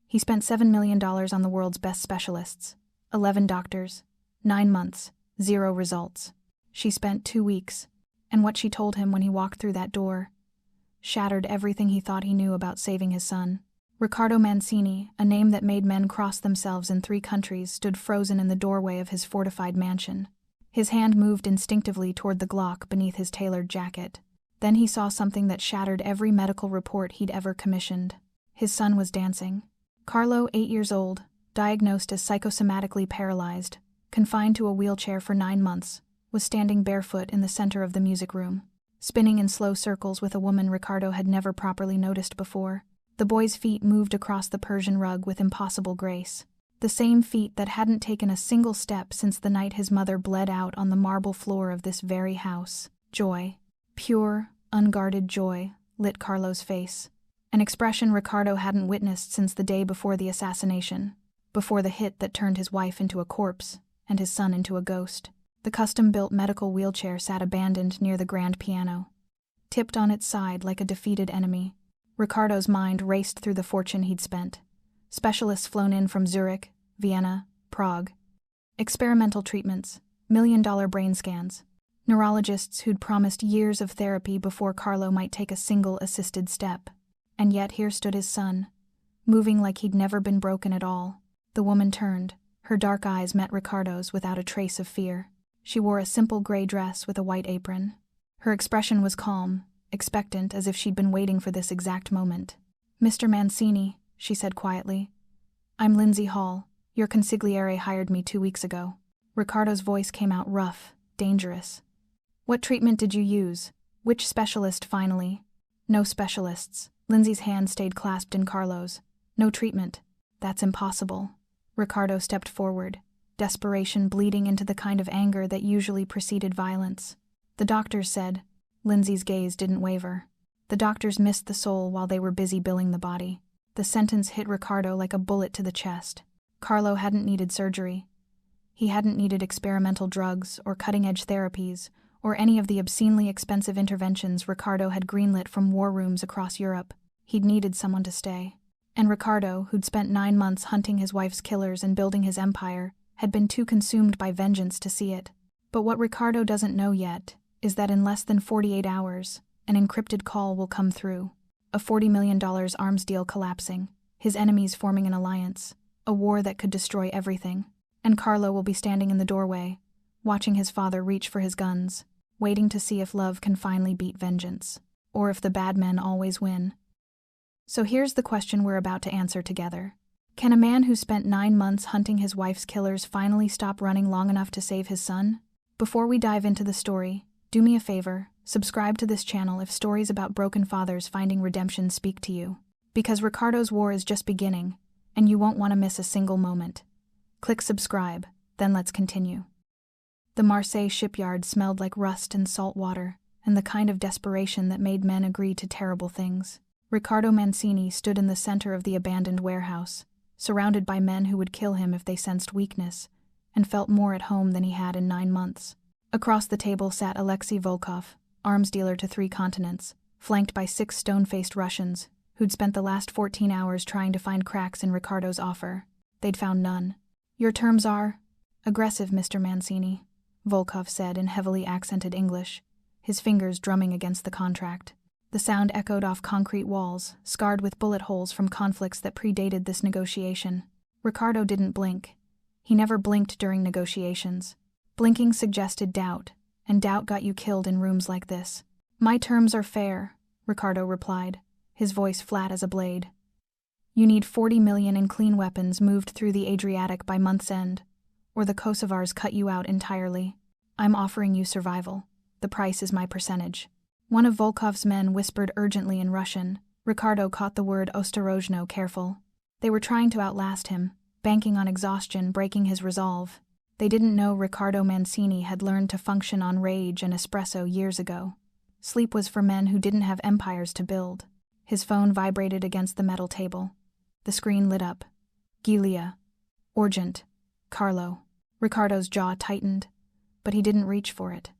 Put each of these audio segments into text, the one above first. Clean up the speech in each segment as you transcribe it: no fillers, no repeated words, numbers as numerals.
He spent $7 million on the world's best specialists. 11 doctors. 9 months. 0 results. She spent 2 weeks. And what she told him when he walked through that door shattered everything he thought he knew about saving his son. Riccardo Mancini, a name that made men cross themselves in 3 countries, stood frozen in the doorway of his fortified mansion. His hand moved instinctively toward the Glock beneath his tailored jacket. Then he saw something that shattered every medical report he'd ever commissioned. His son was dancing. Carlo, 8 years old, diagnosed as psychosomatically paralyzed, confined to a wheelchair for 9 months, was standing barefoot in the center of the music room, spinning in slow circles with a woman Riccardo had never properly noticed before. The boy's feet moved across the Persian rug with impossible grace. The same feet that hadn't taken a single step since the night his mother bled out on the marble floor of this very house. Joy, pure, unguarded joy, lit Carlo's face. An expression Riccardo hadn't witnessed since the day before the assassination, before the hit that turned his wife into a corpse and his son into a ghost. The custom-built medical wheelchair sat abandoned near the grand piano, tipped on its side like a defeated enemy. Riccardo's mind raced through the fortune he'd spent. Specialists flown in from Zurich, Vienna, Prague. Experimental treatments, million-dollar brain scans. Neurologists who'd promised years of therapy before Carlo might take a single assisted step. And yet here stood his son, moving like he'd never been broken at all. The woman turned. Her dark eyes met Riccardo's without a trace of fear. She wore a simple gray dress with a white apron. Her expression was calm, expectant, as if she'd been waiting for this exact moment. "Mr. Mancini," she said quietly. "I'm Lindsay Hall. Your consigliere hired me 2 weeks ago." Riccardo's voice came out rough, dangerous. "What treatment did you use? Which specialist finally?" "No specialists." Lindsay's hand stayed clasped in Carlo's. "No treatment. That's impossible." Riccardo stepped forward, desperation bleeding into the kind of anger that usually preceded violence. "The doctors said." Lindsay's gaze didn't waver. "The doctors missed the soul while they were busy billing the body." The sentence hit Riccardo like a bullet to the chest. Carlo hadn't needed surgery. He hadn't needed experimental drugs or cutting-edge therapies or any of the obscenely expensive interventions Riccardo had greenlit from war rooms across Europe. He'd needed someone to stay. And Riccardo, who'd spent 9 months hunting his wife's killers and building his empire, had been too consumed by vengeance to see it. But what Riccardo doesn't know yet is that in less than 48 hours, an encrypted call will come through. A $40 million arms deal collapsing, his enemies forming an alliance, a war that could destroy everything. And Carlo will be standing in the doorway, watching his father reach for his guns, waiting to see if love can finally beat vengeance, or if the bad men always win. So here's the question we're about to answer together. Can a man who spent 9 months hunting his wife's killers finally stop running long enough to save his son? Before we dive into the story, do me a favor, subscribe to this channel if stories about broken fathers finding redemption speak to you. Because Riccardo's war is just beginning, and you won't want to miss a single moment. Click subscribe, then let's continue. The Marseille shipyard smelled like rust and salt water, and the kind of desperation that made men agree to terrible things. Riccardo Mancini stood in the center of the abandoned warehouse, surrounded by men who would kill him if they sensed weakness, and felt more at home than he had in 9 months. Across the table sat Alexei Volkov, arms dealer to 3 continents, flanked by 6 stone-faced Russians, who'd spent the last 14 hours trying to find cracks in Riccardo's offer. They'd found none. "Your terms are aggressive, Mr. Mancini," Volkov said in heavily accented English, his fingers drumming against the contract. The sound echoed off concrete walls, scarred with bullet holes from conflicts that predated this negotiation. Riccardo didn't blink. He never blinked during negotiations. Blinking suggested doubt, and doubt got you killed in rooms like this. "My terms are fair," Riccardo replied, his voice flat as a blade. "You need 40 million in clean weapons moved through the Adriatic by month's end, or the Kosovars cut you out entirely. I'm offering you survival. The price is my percentage." One of Volkov's men whispered urgently in Russian. Riccardo caught the word ostorozhno, careful. They were trying to outlast him, banking on exhaustion, breaking his resolve. They didn't know Riccardo Mancini had learned to function on rage and espresso years ago. Sleep was for men who didn't have empires to build. His phone vibrated against the metal table. The screen lit up. "Gilia. Urgent. Carlo." Riccardo's jaw tightened, but he didn't reach for it.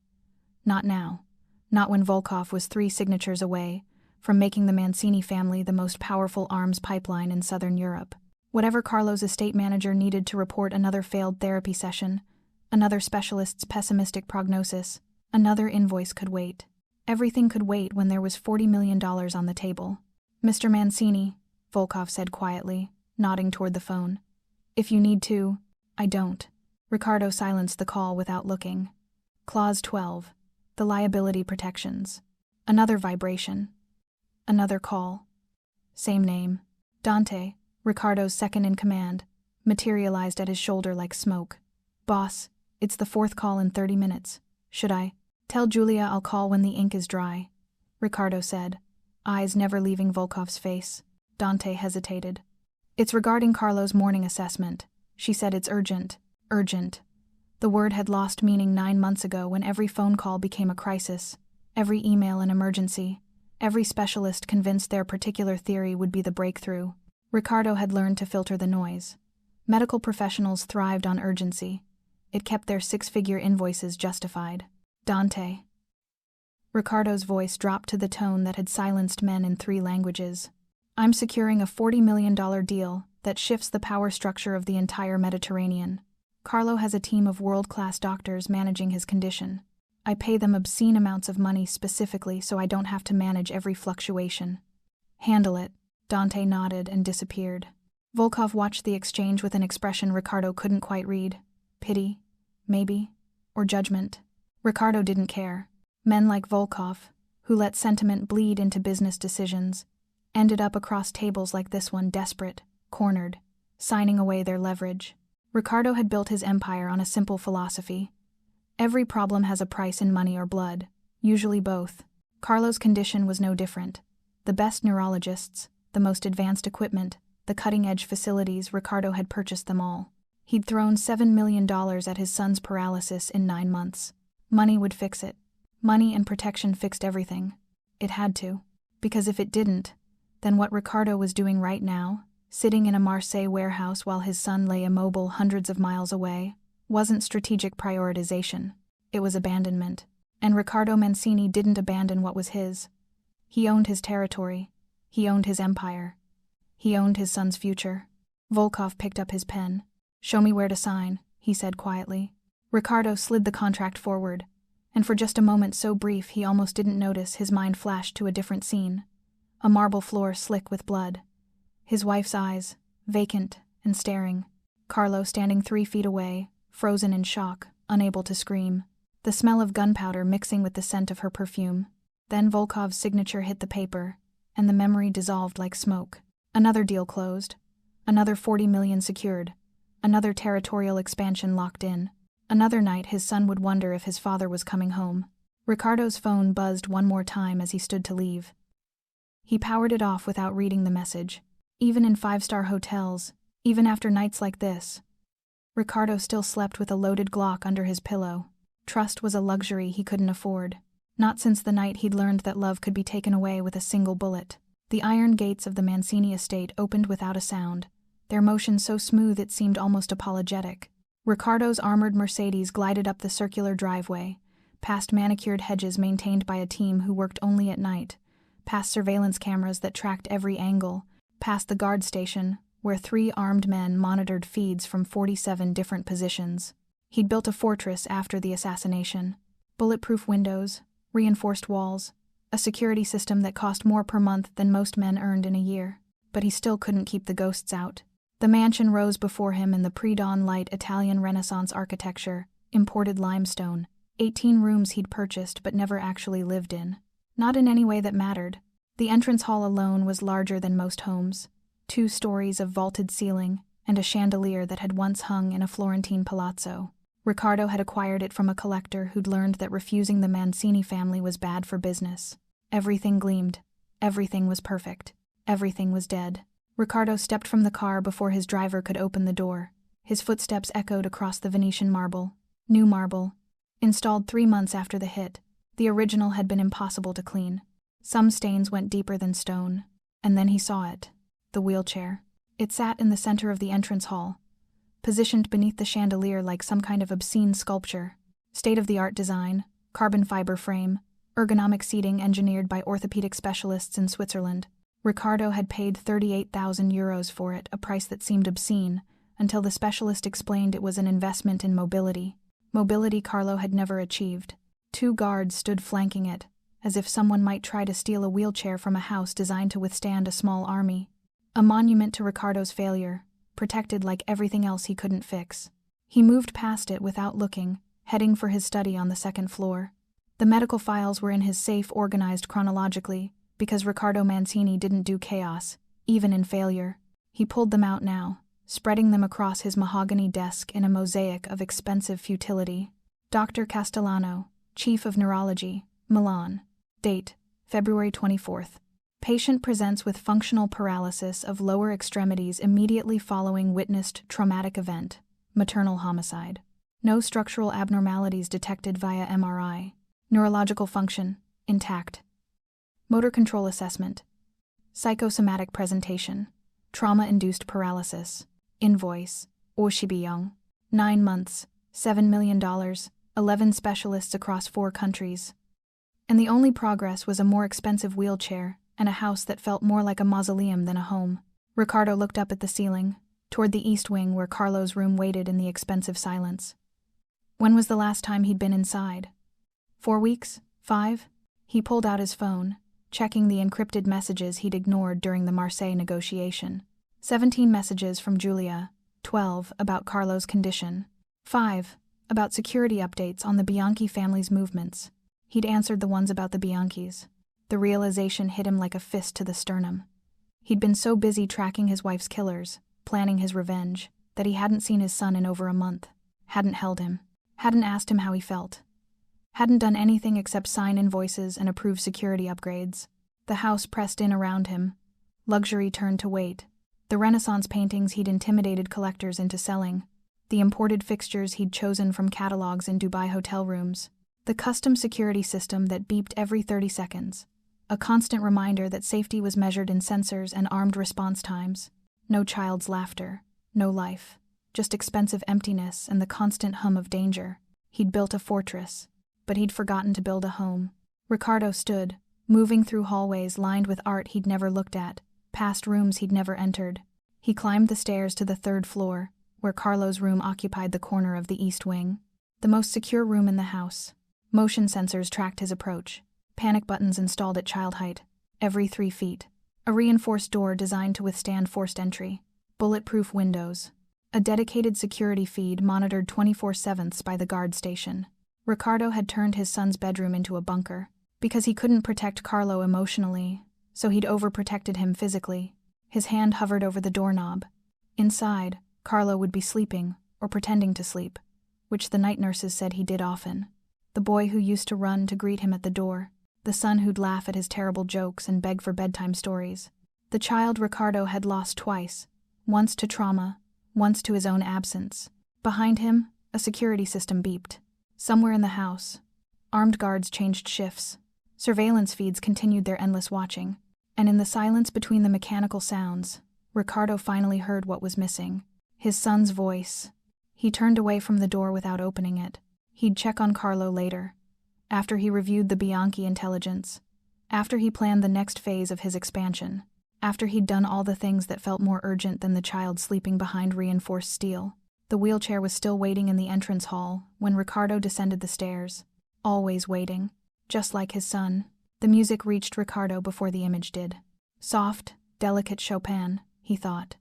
Not now. Not when Volkov was 3 signatures away from making the Mancini family the most powerful arms pipeline in southern Europe. Whatever Carlo's estate manager needed to report another failed therapy session, another specialist's pessimistic prognosis, another invoice could wait. Everything could wait when there was $40 million on the table. "Mr. Mancini," Volkov said quietly, nodding toward the phone. "If you need to." "I don't." Riccardo silenced the call without looking. Clause 12. The liability protections. Another vibration. Another call. Same name. Dante, Riccardo's second-in-command, materialized at his shoulder like smoke. "Boss, it's the 4th call in 30 minutes. Should I?" "Tell Julia I'll call when the ink is dry," Riccardo said, eyes never leaving Volkov's face. Dante hesitated. "It's regarding Carlo's morning assessment." She said it's urgent. Urgent. The word had lost meaning 9 months ago when every phone call became a crisis, every email an emergency, every specialist convinced their particular theory would be the breakthrough. Riccardo had learned to filter the noise. Medical professionals thrived on urgency. It kept their 6-figure invoices justified. "Dante." Riccardo's voice dropped to the tone that had silenced men in 3 languages. "I'm securing a $40 million deal that shifts the power structure of the entire Mediterranean. Carlo has a team of world-class doctors managing his condition. I pay them obscene amounts of money specifically so I don't have to manage every fluctuation." "Handle it." Dante nodded and disappeared. Volkov watched the exchange with an expression Riccardo couldn't quite read. Pity, maybe, or judgment. Riccardo didn't care. Men like Volkov, who let sentiment bleed into business decisions, ended up across tables like this one, desperate, cornered, signing away their leverage. Riccardo had built his empire on a simple philosophy. Every problem has a price in money or blood, usually both. Carlo's condition was no different. The best neurologists, the most advanced equipment, the cutting-edge facilities, Riccardo had purchased them all. He'd thrown $7 million at his son's paralysis in 9 months. Money would fix it. Money and protection fixed everything. It had to. Because if it didn't, then what Riccardo was doing right now, sitting in a Marseille warehouse while his son lay immobile hundreds of miles away, wasn't strategic prioritization. It was abandonment. And Riccardo Mancini didn't abandon what was his. He owned his territory. He owned his empire. He owned his son's future. Volkov picked up his pen. "Show me where to sign," he said quietly. Riccardo slid the contract forward, and for just a moment so brief he almost didn't notice, his mind flashed to a different scene. A marble floor slick with blood. His wife's eyes, vacant and staring. Carlo standing 3 feet away, frozen in shock, unable to scream. The smell of gunpowder mixing with the scent of her perfume. Then Volkov's signature hit the paper, and the memory dissolved like smoke. Another deal closed. Another 40 million secured. Another territorial expansion locked in. Another night his son would wonder if his father was coming home. Riccardo's phone buzzed one more time as he stood to leave. He powered it off without reading the message. Even in 5-star hotels, even after nights like this, Riccardo still slept with a loaded Glock under his pillow. Trust was a luxury he couldn't afford. Not since the night he'd learned that love could be taken away with a single bullet. The iron gates of the Mancini estate opened without a sound, their motion so smooth it seemed almost apologetic. Riccardo's armored Mercedes glided up the circular driveway, past manicured hedges maintained by a team who worked only at night, past surveillance cameras that tracked every angle, past the guard station, where 3 armed men monitored feeds from 47 different positions. He'd built a fortress after the assassination. Bulletproof windows, reinforced walls, a security system that cost more per month than most men earned in a year. But he still couldn't keep the ghosts out. The mansion rose before him in the pre-dawn light Italian Renaissance architecture, imported limestone, 18 rooms he'd purchased but never actually lived in. Not in any way that mattered. The entrance hall alone was larger than most homes. 2 stories of vaulted ceiling, and a chandelier that had once hung in a Florentine palazzo. Riccardo had acquired it from a collector who'd learned that refusing the Mancini family was bad for business. Everything gleamed. Everything was perfect. Everything was dead. Riccardo stepped from the car before his driver could open the door. His footsteps echoed across the Venetian marble. New marble. Installed 3 months after the hit. The original had been impossible to clean. Some stains went deeper than stone. And then he saw it. The wheelchair. It sat in the center of the entrance hall, positioned beneath the chandelier like some kind of obscene sculpture. State-of-the-art design, carbon fiber frame, ergonomic seating engineered by orthopedic specialists in Switzerland. Riccardo had paid 38,000 euros for it, a price that seemed obscene, until the specialist explained it was an investment in mobility. Mobility Carlo had never achieved. 2 guards stood flanking it, as if someone might try to steal a wheelchair from a house designed to withstand a small army. A monument to Riccardo's failure, protected like everything else he couldn't fix. He moved past it without looking, heading for his study on the 2nd floor. The medical files were in his safe, organized chronologically, because Riccardo Mancini didn't do chaos, even in failure. He pulled them out now, spreading them across his mahogany desk in a mosaic of expensive futility. Dr. Castellano, Chief of Neurology, Milan. Date, February 24th. Patient presents with functional paralysis of lower extremities immediately following witnessed traumatic event, maternal homicide. No structural abnormalities detected via MRI. Neurological function, intact. Motor control assessment. Psychosomatic presentation. Trauma-induced paralysis. Invoice. Oshibiyong. 9 months, $7 million, 11 specialists across 4 countries. And the only progress was a more expensive wheelchair and a house that felt more like a mausoleum than a home. Riccardo looked up at the ceiling, toward the east wing where Carlo's room waited in the expensive silence. When was the last time he'd been inside? 4 weeks? 5? He pulled out his phone, checking the encrypted messages he'd ignored during the Marseille negotiation. 17 messages from Giulia, 12 about Carlo's condition, 5 about security updates on the Bianchi family's movements. He'd answered the ones about the Bianchis. The realization hit him like a fist to the sternum. He'd been so busy tracking his wife's killers, planning his revenge, that he hadn't seen his son in over a month, hadn't held him, hadn't asked him how he felt, hadn't done anything except sign invoices and approve security upgrades. The house pressed in around him. Luxury turned to weight. The Renaissance paintings he'd intimidated collectors into selling. The imported fixtures he'd chosen from catalogs in Dubai hotel rooms. The custom security system that beeped every 30 seconds. A constant reminder that safety was measured in sensors and armed response times. No child's laughter. No life. Just expensive emptiness and the constant hum of danger. He'd built a fortress, but he'd forgotten to build a home. Riccardo stood, moving through hallways lined with art he'd never looked at, past rooms he'd never entered. He climbed the stairs to the 3rd floor, where Carlo's room occupied the corner of the east wing. The most secure room in the house. Motion sensors tracked his approach. Panic buttons installed at child height, every 3 feet. A reinforced door designed to withstand forced entry. Bulletproof windows. A dedicated security feed monitored 24/7 by the guard station. Riccardo had turned his son's bedroom into a bunker. Because he couldn't protect Carlo emotionally, so he'd overprotected him physically. His hand hovered over the doorknob. Inside, Carlo would be sleeping, or pretending to sleep, which the night nurses said he did often. The boy who used to run to greet him at the door. The son who'd laugh at his terrible jokes and beg for bedtime stories. The child Riccardo had lost twice, once to trauma, once to his own absence. Behind him, a security system beeped. Somewhere in the house, armed guards changed shifts. Surveillance feeds continued their endless watching. And in the silence between the mechanical sounds, Riccardo finally heard what was missing. His son's voice. He turned away from the door without opening it. He'd check on Carlo later, after he reviewed the Bianchi intelligence, after he planned the next phase of his expansion, after he'd done all the things that felt more urgent than the child sleeping behind reinforced steel. The wheelchair was still waiting in the entrance hall when Riccardo descended the stairs, always waiting, just like his son. The music reached Riccardo before the image did. Soft, delicate Chopin, he thought,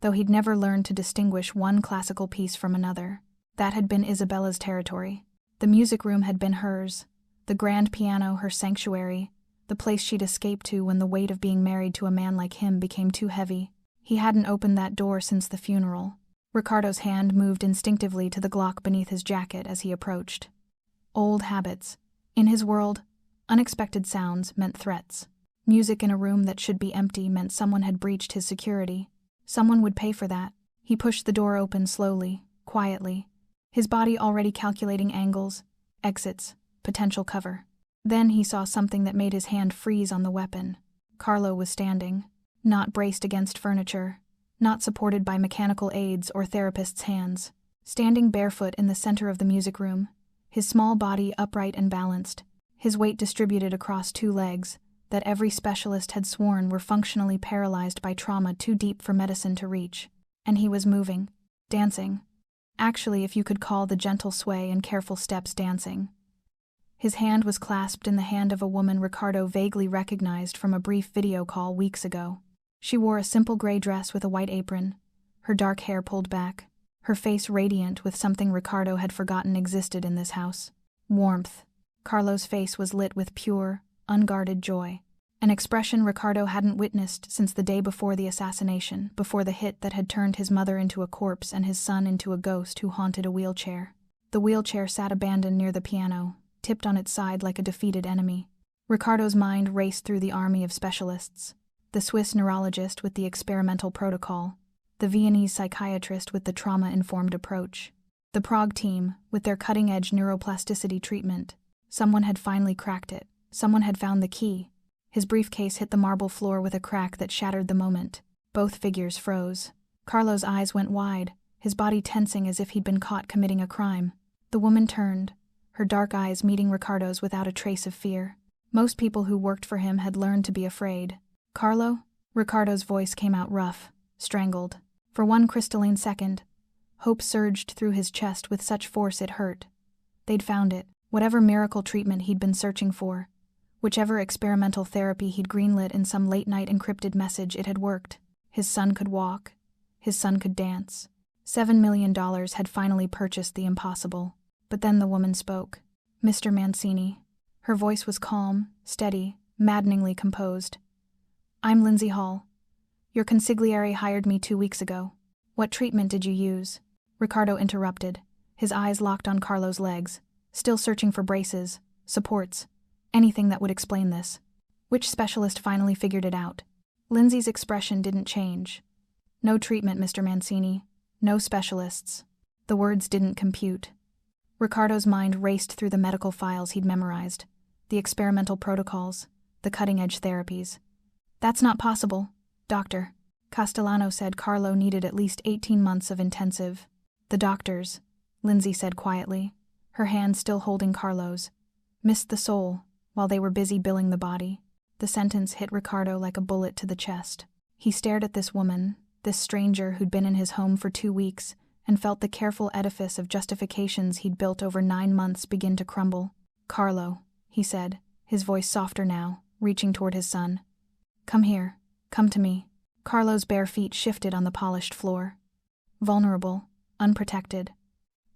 though he'd never learned to distinguish one classical piece from another. That had been Isabella's territory. The music room had been hers, the grand piano her sanctuary, the place she'd escaped to when the weight of being married to a man like him became too heavy. He hadn't opened that door since the funeral. Riccardo's hand moved instinctively to the Glock beneath his jacket as he approached. Old habits. In his world, unexpected sounds meant threats. Music in a room that should be empty meant someone had breached his security. Someone would pay for that. He pushed the door open slowly, quietly, his body already calculating angles, exits, potential cover. Then he saw something that made his hand freeze on the weapon. Carlo was standing, not braced against furniture, not supported by mechanical aids or therapists' hands, standing barefoot in the center of the music room, his small body upright and balanced, his weight distributed across 2 legs, that every specialist had sworn were functionally paralyzed by trauma too deep for medicine to reach. And he was moving, dancing. Actually, if you could call the gentle sway and careful steps dancing. His hand was clasped in the hand of a woman Riccardo vaguely recognized from a brief video call weeks ago. She wore a simple gray dress with a white apron, her dark hair pulled back, her face radiant with something Riccardo had forgotten existed in this house. Warmth. Carlo's face was lit with pure, unguarded joy. An expression Riccardo hadn't witnessed since the day before the assassination, before the hit that had turned his mother into a corpse and his son into a ghost who haunted a wheelchair. The wheelchair sat abandoned near the piano, tipped on its side like a defeated enemy. Riccardo's mind raced through the army of specialists. The Swiss neurologist with the experimental protocol, the Viennese psychiatrist with the trauma-informed approach, the Prague team with their cutting-edge neuroplasticity treatment. Someone had finally cracked it. Someone had found the key. His briefcase hit the marble floor with a crack that shattered the moment. Both figures froze. Carlo's eyes went wide, his body tensing as if he'd been caught committing a crime. The woman turned, her dark eyes meeting Riccardo's without a trace of fear. Most people who worked for him had learned to be afraid. "Carlo?" Riccardo's voice came out rough, strangled. For one crystalline second, hope surged through his chest with such force it hurt. They'd found it, whatever miracle treatment he'd been searching for. Whichever experimental therapy he'd greenlit in some late-night encrypted message, it had worked. His son could walk. His son could dance. $7 million had finally purchased the impossible. But then the woman spoke. "Mr. Mancini." Her voice was calm, steady, maddeningly composed. "I'm Lindsay Hall. Your consigliere hired me 2 weeks ago. What treatment did you use?" Riccardo interrupted, his eyes locked on Carlo's legs, still searching for braces, supports, anything that would explain this. Which specialist finally figured it out? Lindsay's expression didn't change. "No treatment, Mr. Mancini. No specialists." The words didn't compute. Riccardo's mind raced through the medical files he'd memorized, the experimental protocols, the cutting-edge therapies. "That's not possible, doctor." Castellano said Carlo needed at least 18 months of intensive. "The doctors," Lindsay said quietly, her hand still holding Carlo's, "missed the soul while they were busy billing the body." The sentence hit Riccardo like a bullet to the chest. He stared at this woman, this stranger who'd been in his home for 2 weeks, and felt the careful edifice of justifications he'd built over 9 months begin to crumble. "Carlo," he said, his voice softer now, reaching toward his son. "Come here. Come to me." Carlo's bare feet shifted on the polished floor. Vulnerable, unprotected.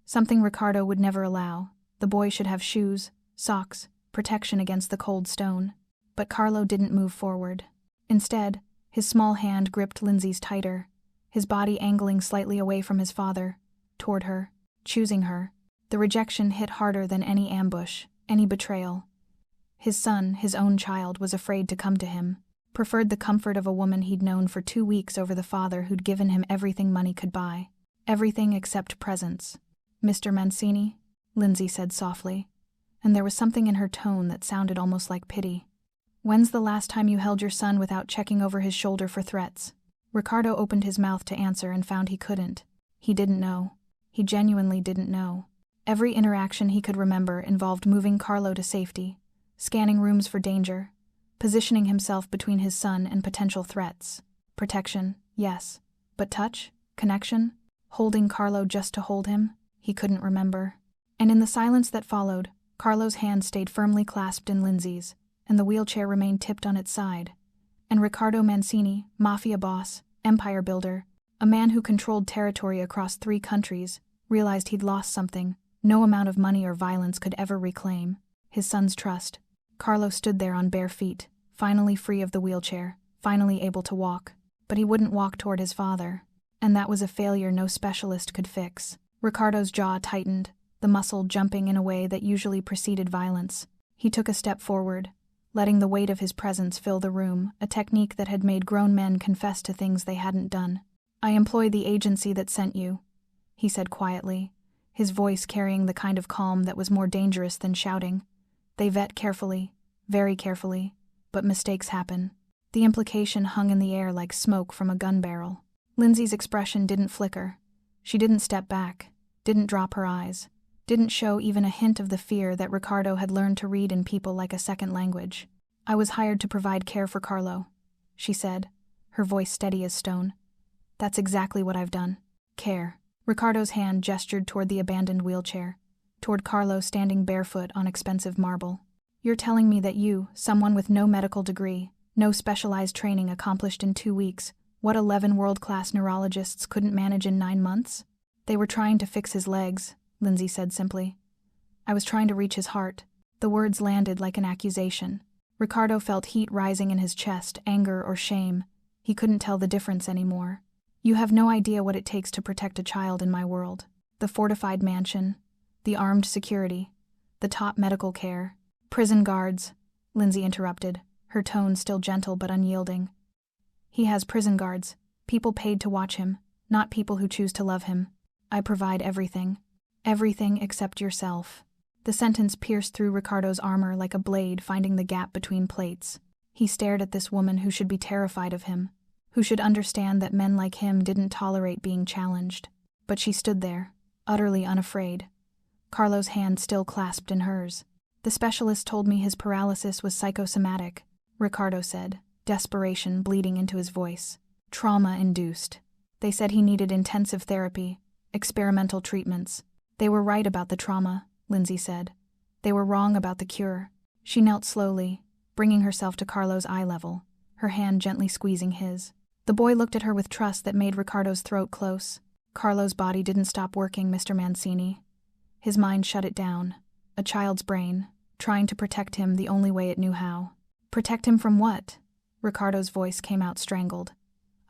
Something Riccardo would never allow. The boy should have shoes, socks, protection against the cold stone. But Carlo didn't move forward. Instead, his small hand gripped Lindsay's tighter, his body angling slightly away from his father, toward her, choosing her. The rejection hit harder than any ambush, any betrayal. His son, his own child, was afraid to come to him, preferred the comfort of a woman he'd known for 2 weeks over the father who'd given him everything money could buy. Everything except presence. "Mr. Mancini," Lindsay said softly, and there was something in her tone that sounded almost like pity. "When's the last time you held your son without checking over his shoulder for threats?" Riccardo opened his mouth to answer and found he couldn't. He didn't know. He genuinely didn't know. Every interaction he could remember involved moving Carlo to safety, scanning rooms for danger, positioning himself between his son and potential threats. Protection, yes. But touch? Connection? Holding Carlo just to hold him? He couldn't remember. And in the silence that followed, Carlo's hand stayed firmly clasped in Lindsay's, and the wheelchair remained tipped on its side. And Riccardo Mancini, Mafia boss, empire builder, a man who controlled territory across 3 countries, realized he'd lost something no amount of money or violence could ever reclaim: his son's trust. Carlo stood there on bare feet, finally free of the wheelchair, finally able to walk. But he wouldn't walk toward his father, and that was a failure no specialist could fix. Riccardo's jaw tightened, the muscle jumping in a way that usually preceded violence. He took a step forward, letting the weight of his presence fill the room, a technique that had made grown men confess to things they hadn't done. "I employ the agency that sent you," he said quietly, his voice carrying the kind of calm that was more dangerous than shouting. "They vet carefully, very carefully, but mistakes happen." The implication hung in the air like smoke from a gun barrel. Lindsay's expression didn't flicker. She didn't step back, didn't drop her eyes, didn't show even a hint of the fear that Riccardo had learned to read in people like a second language. I was hired to provide care for Carlo, she said, her voice steady as stone. That's exactly what I've done. Care. Riccardo's hand gestured toward the abandoned wheelchair, toward Carlo standing barefoot on expensive marble. You're telling me that you, someone with no medical degree, no specialized training accomplished in 2 weeks, what 11 world-class neurologists couldn't manage in 9 months? They were trying to fix his legs, Lindsay said simply. I was trying to reach his heart. The words landed like an accusation. Riccardo felt heat rising in his chest, anger or shame. He couldn't tell the difference anymore. You have no idea what it takes to protect a child in my world. The fortified mansion, the armed security, the top medical care, prison guards, Lindsay interrupted, her tone still gentle but unyielding. He has prison guards, people paid to watch him, not people who choose to love him. I provide everything. Everything except yourself. The sentence pierced through Riccardo's armor like a blade finding the gap between plates. He stared at this woman who should be terrified of him, who should understand that men like him didn't tolerate being challenged. But she stood there, utterly unafraid, Carlo's hand still clasped in hers. The specialist told me his paralysis was psychosomatic, Riccardo said, desperation bleeding into his voice. Trauma-induced. They said he needed intensive therapy, experimental treatments. They were right about the trauma, Lindsay said. They were wrong about the cure. She knelt slowly, bringing herself to Carlo's eye level, her hand gently squeezing his. The boy looked at her with trust that made Riccardo's throat close. Carlo's body didn't stop working, Mr. Mancini. His mind shut it down. A child's brain, trying to protect him the only way it knew how. Protect him from what? Riccardo's voice came out strangled.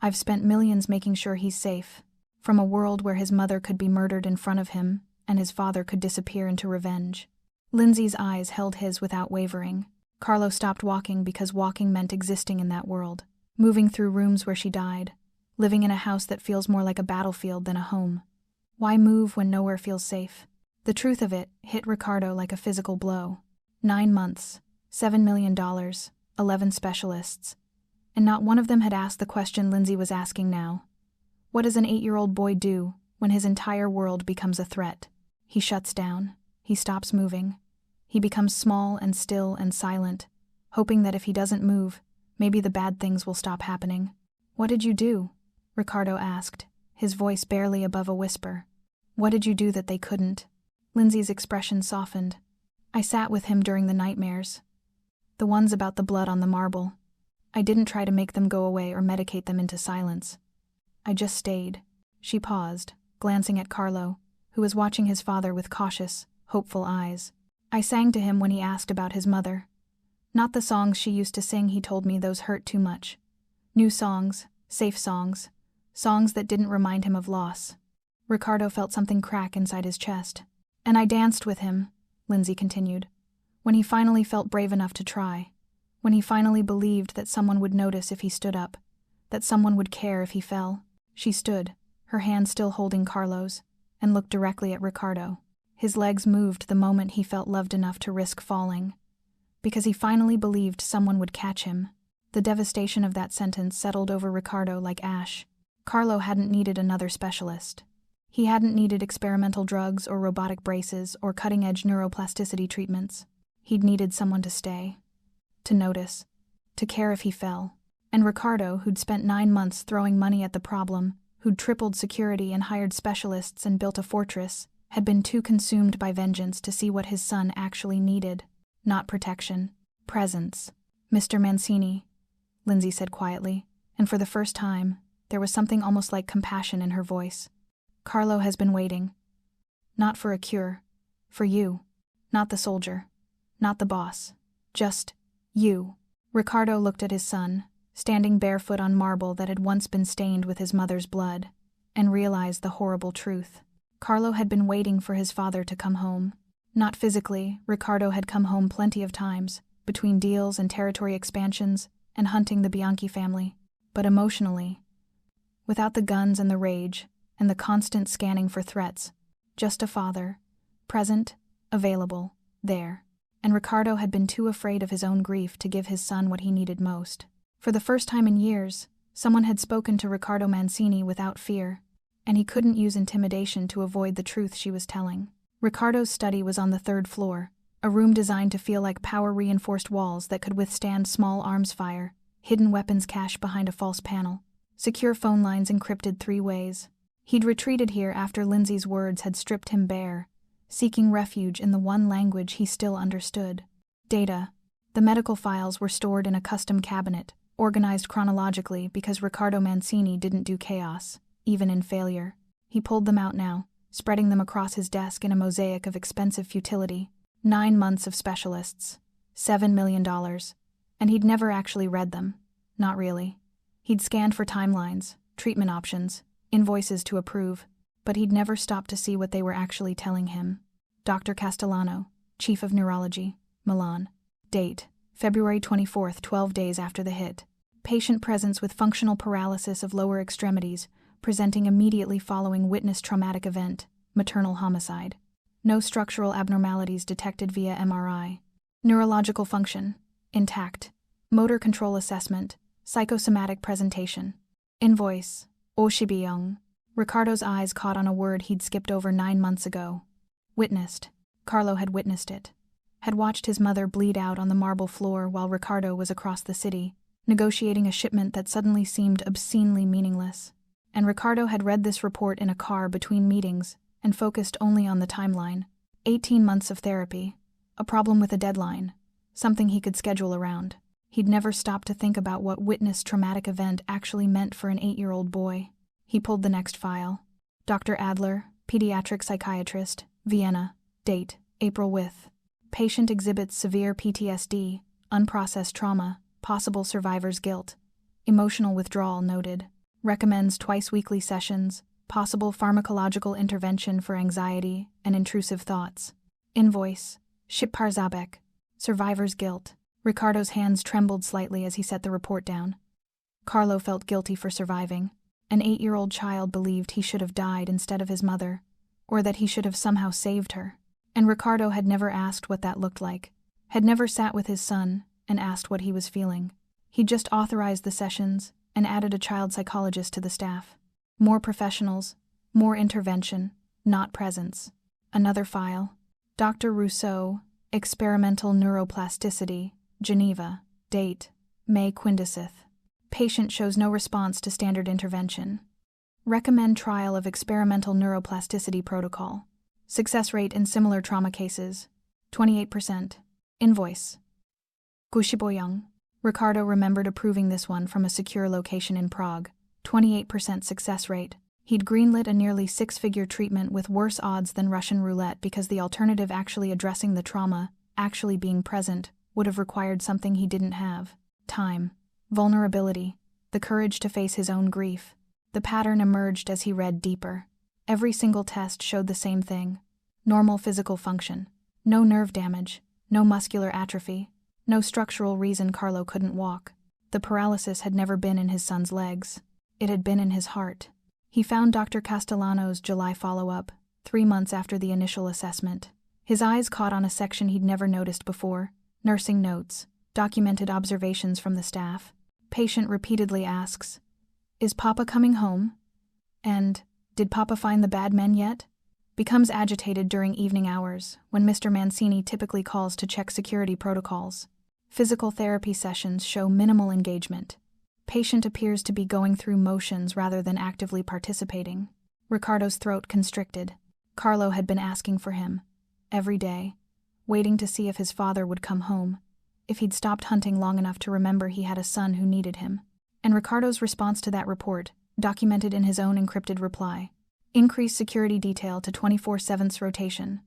I've spent millions making sure he's safe. From a world where his mother could be murdered in front of him, and his father could disappear into revenge. Lindsay's eyes held his without wavering. Carlo stopped walking because walking meant existing in that world, moving through rooms where she died, living in a house that feels more like a battlefield than a home. Why move when nowhere feels safe? The truth of it hit Riccardo like a physical blow. 9 months, $7 million, 11 specialists. And not one of them had asked the question Lindsay was asking now. What does an 8-year-old boy do when his entire world becomes a threat? He shuts down. He stops moving. He becomes small and still and silent, hoping that if he doesn't move, maybe the bad things will stop happening. What did you do? Riccardo asked, his voice barely above a whisper. What did you do that they couldn't? Lindsay's expression softened. I sat with him during the nightmares. The ones about the blood on the marble. I didn't try to make them go away or medicate them into silence. I just stayed. She paused, glancing at Carlo, who was watching his father with cautious, hopeful eyes. I sang to him when he asked about his mother. Not the songs she used to sing, he told me those hurt too much. New songs, safe songs, songs that didn't remind him of loss. Riccardo felt something crack inside his chest. And I danced with him, Lindsay continued, when he finally felt brave enough to try, when he finally believed that someone would notice if he stood up, that someone would care if he fell. She stood, her hand still holding Carlo's, and looked directly at Riccardo. His legs moved the moment he felt loved enough to risk falling, because he finally believed someone would catch him. The devastation of that sentence settled over Riccardo like ash. Carlo hadn't needed another specialist. He hadn't needed experimental drugs or robotic braces or cutting-edge neuroplasticity treatments. He'd needed someone to stay, to notice, to care if he fell. And Riccardo, who'd spent 9 months throwing money at the problem, who'd tripled security and hired specialists and built a fortress, had been too consumed by vengeance to see what his son actually needed. Not protection, presence. Mr. Mancini, Lindsay said quietly, and for the first time, there was something almost like compassion in her voice. Carlo has been waiting. Not for a cure. For you. Not the soldier. Not the boss. Just you. Riccardo looked at his son, standing barefoot on marble that had once been stained with his mother's blood, and realized the horrible truth. Carlo had been waiting for his father to come home. Not physically, Riccardo had come home plenty of times, between deals and territory expansions, and hunting the Bianchi family. But emotionally, without the guns and the rage, and the constant scanning for threats, just a father, present, available, there. And Riccardo had been too afraid of his own grief to give his son what he needed most. For the first time in years, someone had spoken to Riccardo Mancini without fear, and he couldn't use intimidation to avoid the truth she was telling. Riccardo's study was on the 3rd floor, A room designed to feel like power-reinforced walls that could withstand small arms fire, hidden weapons cache behind a false panel, secure phone lines encrypted 3 ways. He'd retreated here after Lindsay's words had stripped him bare, seeking refuge in the one language he still understood. Data. The medical files were stored in a custom cabinet, organized chronologically because Riccardo Mancini didn't do chaos, even in failure. He pulled them out now, spreading them across his desk in a mosaic of expensive futility. 9 months of specialists. $7 million. And he'd never actually read them. Not really. He'd scanned for timelines, treatment options, invoices to approve, but he'd never stopped to see what they were actually telling him. Dr. Castellano, Chief of Neurology, Milan. Date: February 24th, 12 days after the hit. Patient presence with functional paralysis of lower extremities, presenting immediately following witness traumatic event, maternal homicide. No structural abnormalities detected via MRI. Neurological function, intact. Motor control assessment, psychosomatic presentation. Invoice, Oshibiyong. Riccardo's eyes caught on a word he'd skipped over 9 months ago. Witnessed. Carlo had witnessed it. Had watched his mother bleed out on the marble floor while Riccardo was across the city, negotiating a shipment that suddenly seemed obscenely meaningless. And Riccardo had read this report in a car between meetings and focused only on the timeline. 18 months of therapy. A problem with a deadline. Something he could schedule around. He'd never stopped to think about what witnessed traumatic event actually meant for an 8-year-old boy. He pulled the next file. Dr. Adler, pediatric psychiatrist, Vienna. Date: April with. Patient exhibits severe PTSD, unprocessed trauma, possible survivor's guilt. Emotional withdrawal noted. Recommends twice-weekly sessions, possible pharmacological intervention for anxiety and intrusive thoughts. Invoice, Shipparzabek, survivor's guilt. Riccardo's hands trembled slightly as he set the report down. Carlo felt guilty for surviving. An 8-year-old child believed he should have died instead of his mother, or that he should have somehow saved her. And Riccardo had never asked what that looked like, had never sat with his son and asked what he was feeling. He'd just authorized the sessions and added a child psychologist to the staff. More professionals, more intervention, not presence. Another file. Dr. Rousseau, experimental neuroplasticity, Geneva. Date: May quindecith. Patient shows no response to standard intervention. Recommend trial of experimental neuroplasticity protocol. Success rate in similar trauma cases, 28%. Invoice. Gushiboyang. Riccardo remembered approving this one from a secure location in Prague. 28% success rate. He'd greenlit a nearly 6-figure treatment with worse odds than Russian roulette because the alternative actually addressing the trauma, actually being present, would have required something he didn't have. Time. Vulnerability. The courage to face his own grief. The pattern emerged as he read deeper. Every single test showed the same thing. Normal physical function. No nerve damage. No muscular atrophy. No structural reason Carlo couldn't walk. The paralysis had never been in his son's legs. It had been in his heart. He found Dr. Castellano's July follow-up, 3 months after the initial assessment. His eyes caught on a section he'd never noticed before. Nursing notes. Documented observations from the staff. Patient repeatedly asks, "Is Papa coming home?" And, "Did Papa find the bad men yet?" Becomes agitated during evening hours, when Mr. Mancini typically calls to check security protocols. Physical therapy sessions show minimal engagement. Patient appears to be going through motions rather than actively participating. Riccardo's throat constricted. Carlo had been asking for him, every day, waiting to see if his father would come home, if he'd stopped hunting long enough to remember he had a son who needed him. And Riccardo's response to that report, documented in his own encrypted reply. Increase security detail to 24/7 rotation.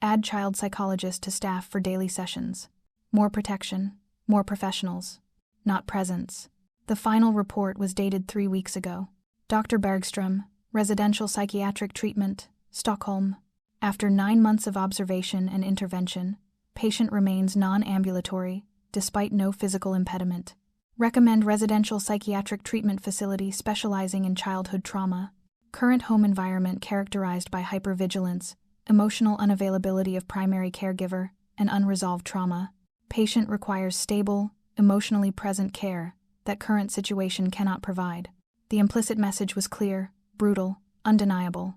Add child psychologist to staff for daily sessions. More protection, more professionals. Not presence. The final report was dated 3 weeks ago. Dr. Bergström, residential psychiatric treatment, Stockholm. After 9 months of observation and intervention, patient remains non-ambulatory, despite no physical impediment. Recommend residential psychiatric treatment facility specializing in childhood trauma. Current home environment characterized by hypervigilance, emotional unavailability of primary caregiver, and unresolved trauma. Patient requires stable, emotionally present care that current situation cannot provide. The implicit message was clear, brutal, undeniable.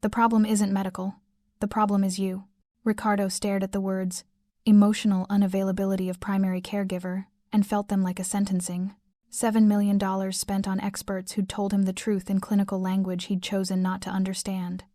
The problem isn't medical. The problem is you. Riccardo stared at the words, emotional unavailability of primary caregiver, and felt them like a sentencing. $7 million spent on experts who'd told him the truth in clinical language he'd chosen not to understand.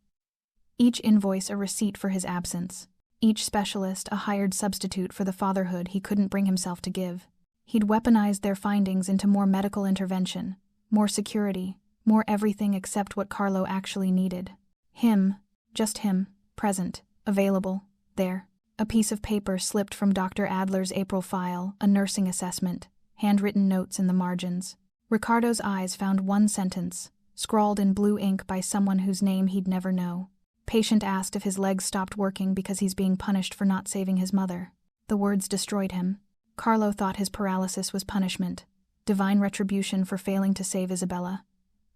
Each invoice a receipt for his absence. Each specialist a hired substitute for the fatherhood he couldn't bring himself to give. He'd weaponized their findings into more medical intervention, more security, more everything except what Carlo actually needed. Him, just him, present, available, there. A piece of paper slipped from Dr. Adler's April file, a nursing assessment, handwritten notes in the margins. Riccardo's eyes found one sentence, scrawled in blue ink by someone whose name he'd never know. Patient asked if his legs stopped working because he's being punished for not saving his mother. The words destroyed him. Carlo thought his paralysis was punishment, divine retribution for failing to save Isabella.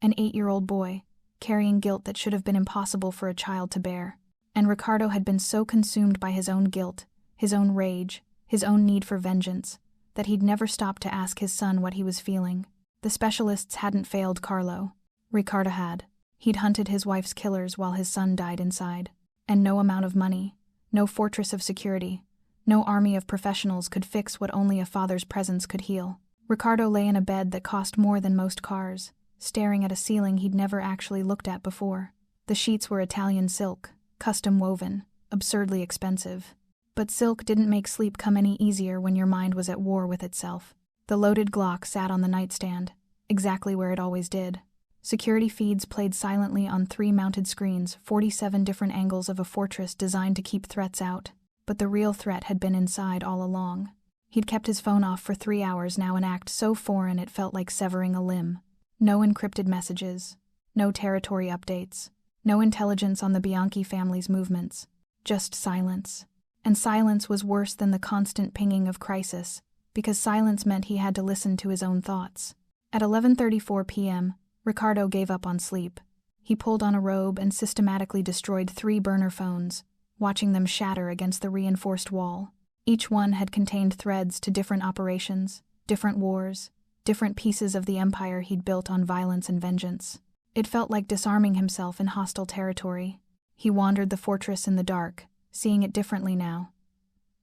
An 8-year-old boy, carrying guilt that should have been impossible for a child to bear. And Riccardo had been so consumed by his own guilt, his own rage, his own need for vengeance, that he'd never stopped to ask his son what he was feeling. The specialists hadn't failed Carlo. Riccardo had. He'd hunted his wife's killers while his son died inside. And no amount of money, no fortress of security, no army of professionals could fix what only a father's presence could heal. Riccardo lay in a bed that cost more than most cars, staring at a ceiling he'd never actually looked at before. The sheets were Italian silk, custom woven, absurdly expensive. But silk didn't make sleep come any easier when your mind was at war with itself. The loaded Glock sat on the nightstand, exactly where it always did. Security feeds played silently on 3 mounted screens, 47 different angles of a fortress designed to keep threats out. But the real threat had been inside all along. He'd kept his phone off for 3 hours now, an act so foreign it felt like severing a limb. No encrypted messages, no territory updates, no intelligence on the Bianchi family's movements, just silence. And silence was worse than the constant pinging of crisis, because silence meant he had to listen to his own thoughts. At 11:34 p.m., Riccardo gave up on sleep. He pulled on a robe and systematically destroyed 3 burner phones, watching them shatter against the reinforced wall. Each one had contained threads to different operations, different wars, different pieces of the empire he'd built on violence and vengeance. It felt like disarming himself in hostile territory. He wandered the fortress in the dark, seeing it differently now.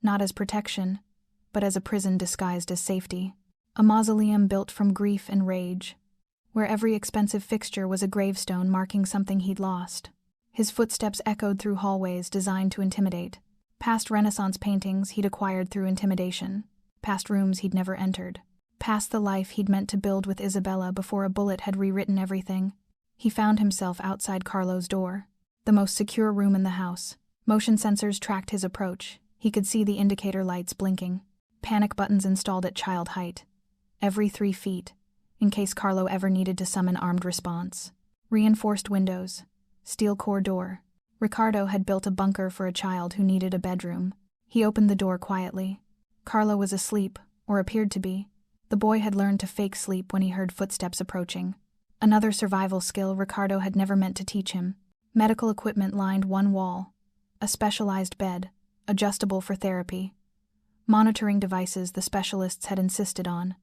Not as protection, but as a prison disguised as safety. A mausoleum built from grief and rage, where every expensive fixture was a gravestone marking something he'd lost. His footsteps echoed through hallways designed to intimidate, past Renaissance paintings he'd acquired through intimidation, past rooms he'd never entered, past the life he'd meant to build with Isabella before a bullet had rewritten everything. He found himself outside Carlo's door, the most secure room in the house. Motion sensors tracked his approach. He could see the indicator lights blinking. Panic buttons installed at child height, every 3 feet, in case Carlo ever needed to summon armed response. Reinforced windows, steel core door. Riccardo had built a bunker for a child who needed a bedroom. He opened the door quietly. Carlo was asleep, or appeared to be. The boy had learned to fake sleep when he heard footsteps approaching. Another survival skill Riccardo had never meant to teach him. Medical equipment lined one wall. A specialized bed, adjustable for therapy. Monitoring devices the specialists had insisted on.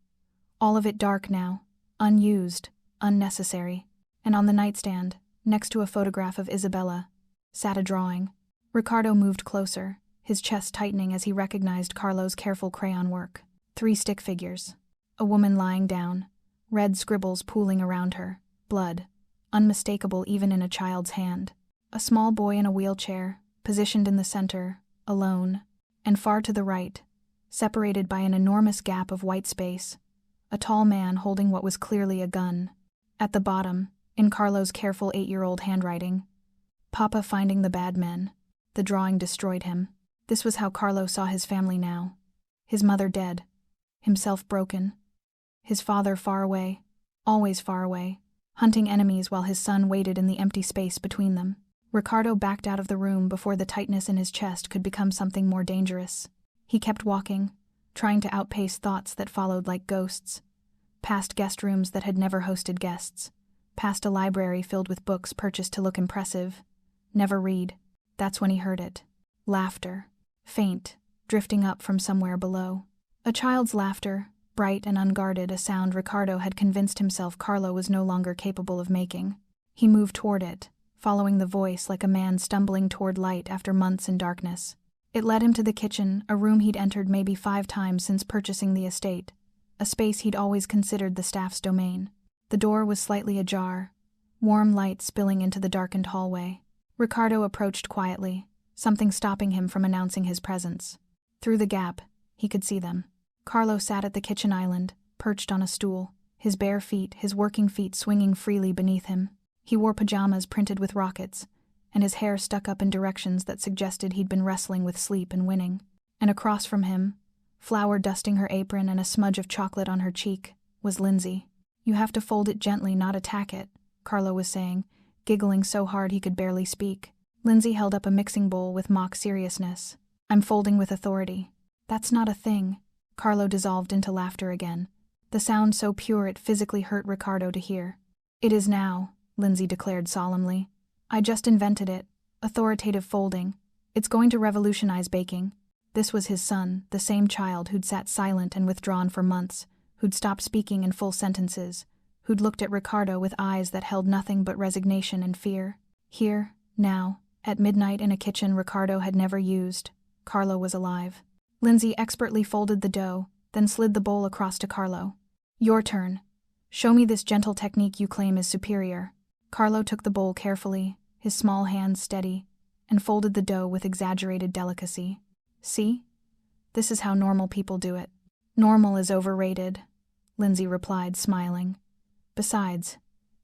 All of it dark now, unused, unnecessary. And on the nightstand, next to a photograph of Isabella, sat a drawing. Riccardo moved closer, his chest tightening as he recognized Carlo's careful crayon work. 3 stick figures. A woman lying down, red scribbles pooling around her, blood, unmistakable even in a child's hand. A small boy in a wheelchair, positioned in the center, alone, and far to the right, separated by an enormous gap of white space, a tall man holding what was clearly a gun. At the bottom, in Carlo's careful 8-year-old handwriting, Papa finding the bad men. The drawing destroyed him. This was how Carlo saw his family now. His mother dead, himself broken, his father far away, always far away, hunting enemies while his son waited in the empty space between them. Riccardo backed out of the room before the tightness in his chest could become something more dangerous. He kept walking, trying to outpace thoughts that followed like ghosts, past guest rooms that had never hosted guests, past a library filled with books purchased to look impressive. Never read. That's when he heard it. Laughter. Faint, drifting up from somewhere below. A child's laughter, bright and unguarded, a sound Riccardo had convinced himself Carlo was no longer capable of making. He moved toward it, following the voice like a man stumbling toward light after months in darkness. It led him to the kitchen, a room he'd entered maybe 5 times since purchasing the estate, a space he'd always considered the staff's domain. The door was slightly ajar, warm light spilling into the darkened hallway. Riccardo approached quietly, something stopping him from announcing his presence. Through the gap, he could see them. Carlo sat at the kitchen island, perched on a stool, his bare feet, his working feet swinging freely beneath him. He wore pajamas printed with rockets, and his hair stuck up in directions that suggested he'd been wrestling with sleep and winning. And across from him, flour dusting her apron and a smudge of chocolate on her cheek, was Lindsay. "You have to fold it gently, not attack it," Carlo was saying, giggling so hard he could barely speak. Lindsay held up a mixing bowl with mock seriousness. "I'm folding with authority." "That's not a thing." Carlo dissolved into laughter again, the sound so pure it physically hurt Riccardo to hear. "It is now," Lindsay declared solemnly. "I just invented it. Authoritative folding. It's going to revolutionize baking." This was his son, the same child who'd sat silent and withdrawn for months, who'd stopped speaking in full sentences, who'd looked at Riccardo with eyes that held nothing but resignation and fear. Here, now, at midnight in a kitchen Riccardo had never used, Carlo was alive. Lindsay expertly folded the dough, then slid the bowl across to Carlo. "Your turn. Show me this gentle technique you claim is superior." Carlo took the bowl carefully, his small hands steady, and folded the dough with exaggerated delicacy. "See? This is how normal people do it." "Normal is overrated," Lindsay replied, smiling. "Besides,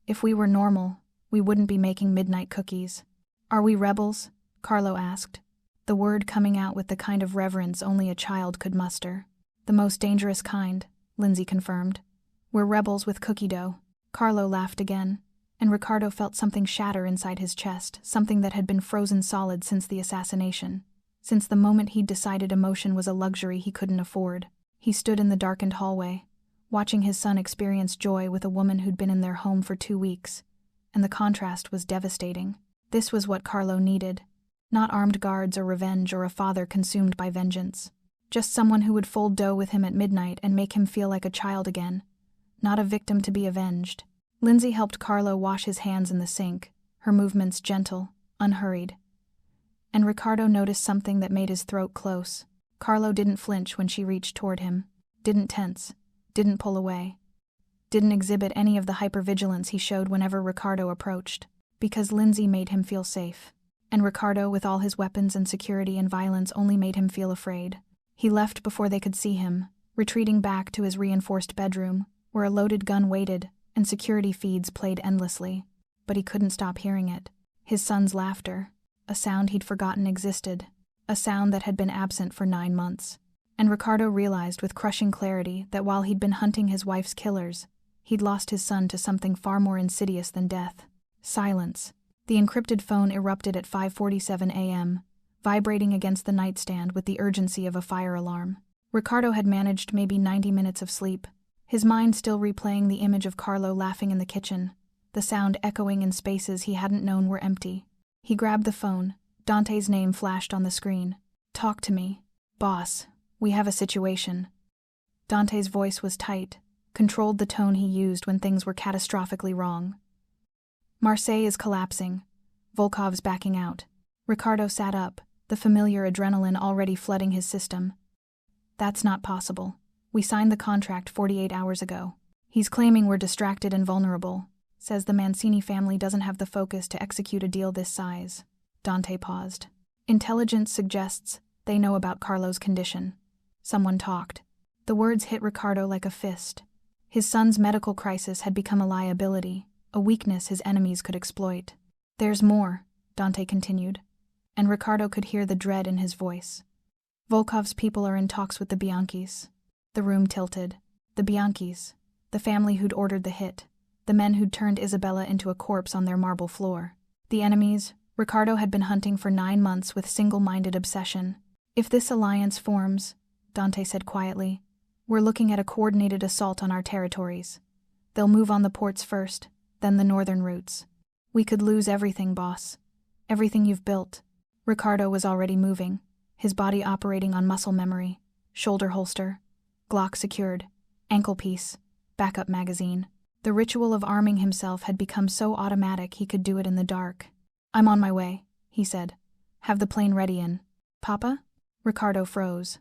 if we were normal, we wouldn't be making midnight cookies." "Are we rebels?" Carlo asked, the word coming out with the kind of reverence only a child could muster. "The most dangerous kind," Lindsay confirmed. "We're rebels with cookie dough." Carlo laughed again, and Riccardo felt something shatter inside his chest, something that had been frozen solid since the assassination, since the moment he'd decided emotion was a luxury he couldn't afford. He stood in the darkened hallway, watching his son experience joy with a woman who'd been in their home for 2 weeks, and the contrast was devastating. This was what Carlo needed. Not armed guards or revenge or a father consumed by vengeance. Just someone who would fold dough with him at midnight and make him feel like a child again. Not a victim to be avenged. Lindsay helped Carlo wash his hands in the sink, her movements gentle, unhurried. And Riccardo noticed something that made his throat close. Carlo didn't flinch when she reached toward him, didn't tense, didn't pull away, didn't exhibit any of the hypervigilance he showed whenever Riccardo approached, because Lindsay made him feel safe. And Riccardo, with all his weapons and security and violence, only made him feel afraid. He left before they could see him, retreating back to his reinforced bedroom, where a loaded gun waited and security feeds played endlessly. But he couldn't stop hearing it. His son's laughter, a sound he'd forgotten existed, a sound that had been absent for 9 months. And Riccardo realized with crushing clarity that while he'd been hunting his wife's killers, he'd lost his son to something far more insidious than death. Silence. The encrypted phone erupted at 5:47 a.m., vibrating against the nightstand with the urgency of a fire alarm. Riccardo had managed maybe 90 minutes of sleep, his mind still replaying the image of Carlo laughing in the kitchen, the sound echoing in spaces he hadn't known were empty. He grabbed the phone. Dante's name flashed on the screen. "Talk to me. Boss, we have a situation." Dante's voice was tight, controlled the tone he used when things were catastrophically wrong. "Marseille is collapsing. Volkov's backing out." Riccardo sat up, the familiar adrenaline already flooding his system. "That's not possible. We signed the contract 48 hours ago. He's claiming we're distracted and vulnerable. Says the Mancini family doesn't have the focus to execute a deal this size." Dante paused. "Intelligence suggests they know about Carlo's condition." Someone talked. The words hit Riccardo like a fist. His son's medical crisis had become a liability, a weakness his enemies could exploit. "There's more," Dante continued, and Riccardo could hear the dread in his voice. "Volkov's people are in talks with the Bianchis." The room tilted. The Bianchis, the family who'd ordered the hit, the men who'd turned Isabella into a corpse on their marble floor. The enemies Riccardo had been hunting for 9 months with single-minded obsession. "If this alliance forms," Dante said quietly, "we're looking at a coordinated assault on our territories. They'll move on the ports first, then the northern routes. We could lose everything, boss. Everything you've built." Riccardo was already moving, his body operating on muscle memory. Shoulder holster, Glock secured, ankle piece, backup magazine. The ritual of arming himself had become so automatic he could do it in the dark. I'm on my way, he said. Have the plane ready in. Papa? Riccardo froze.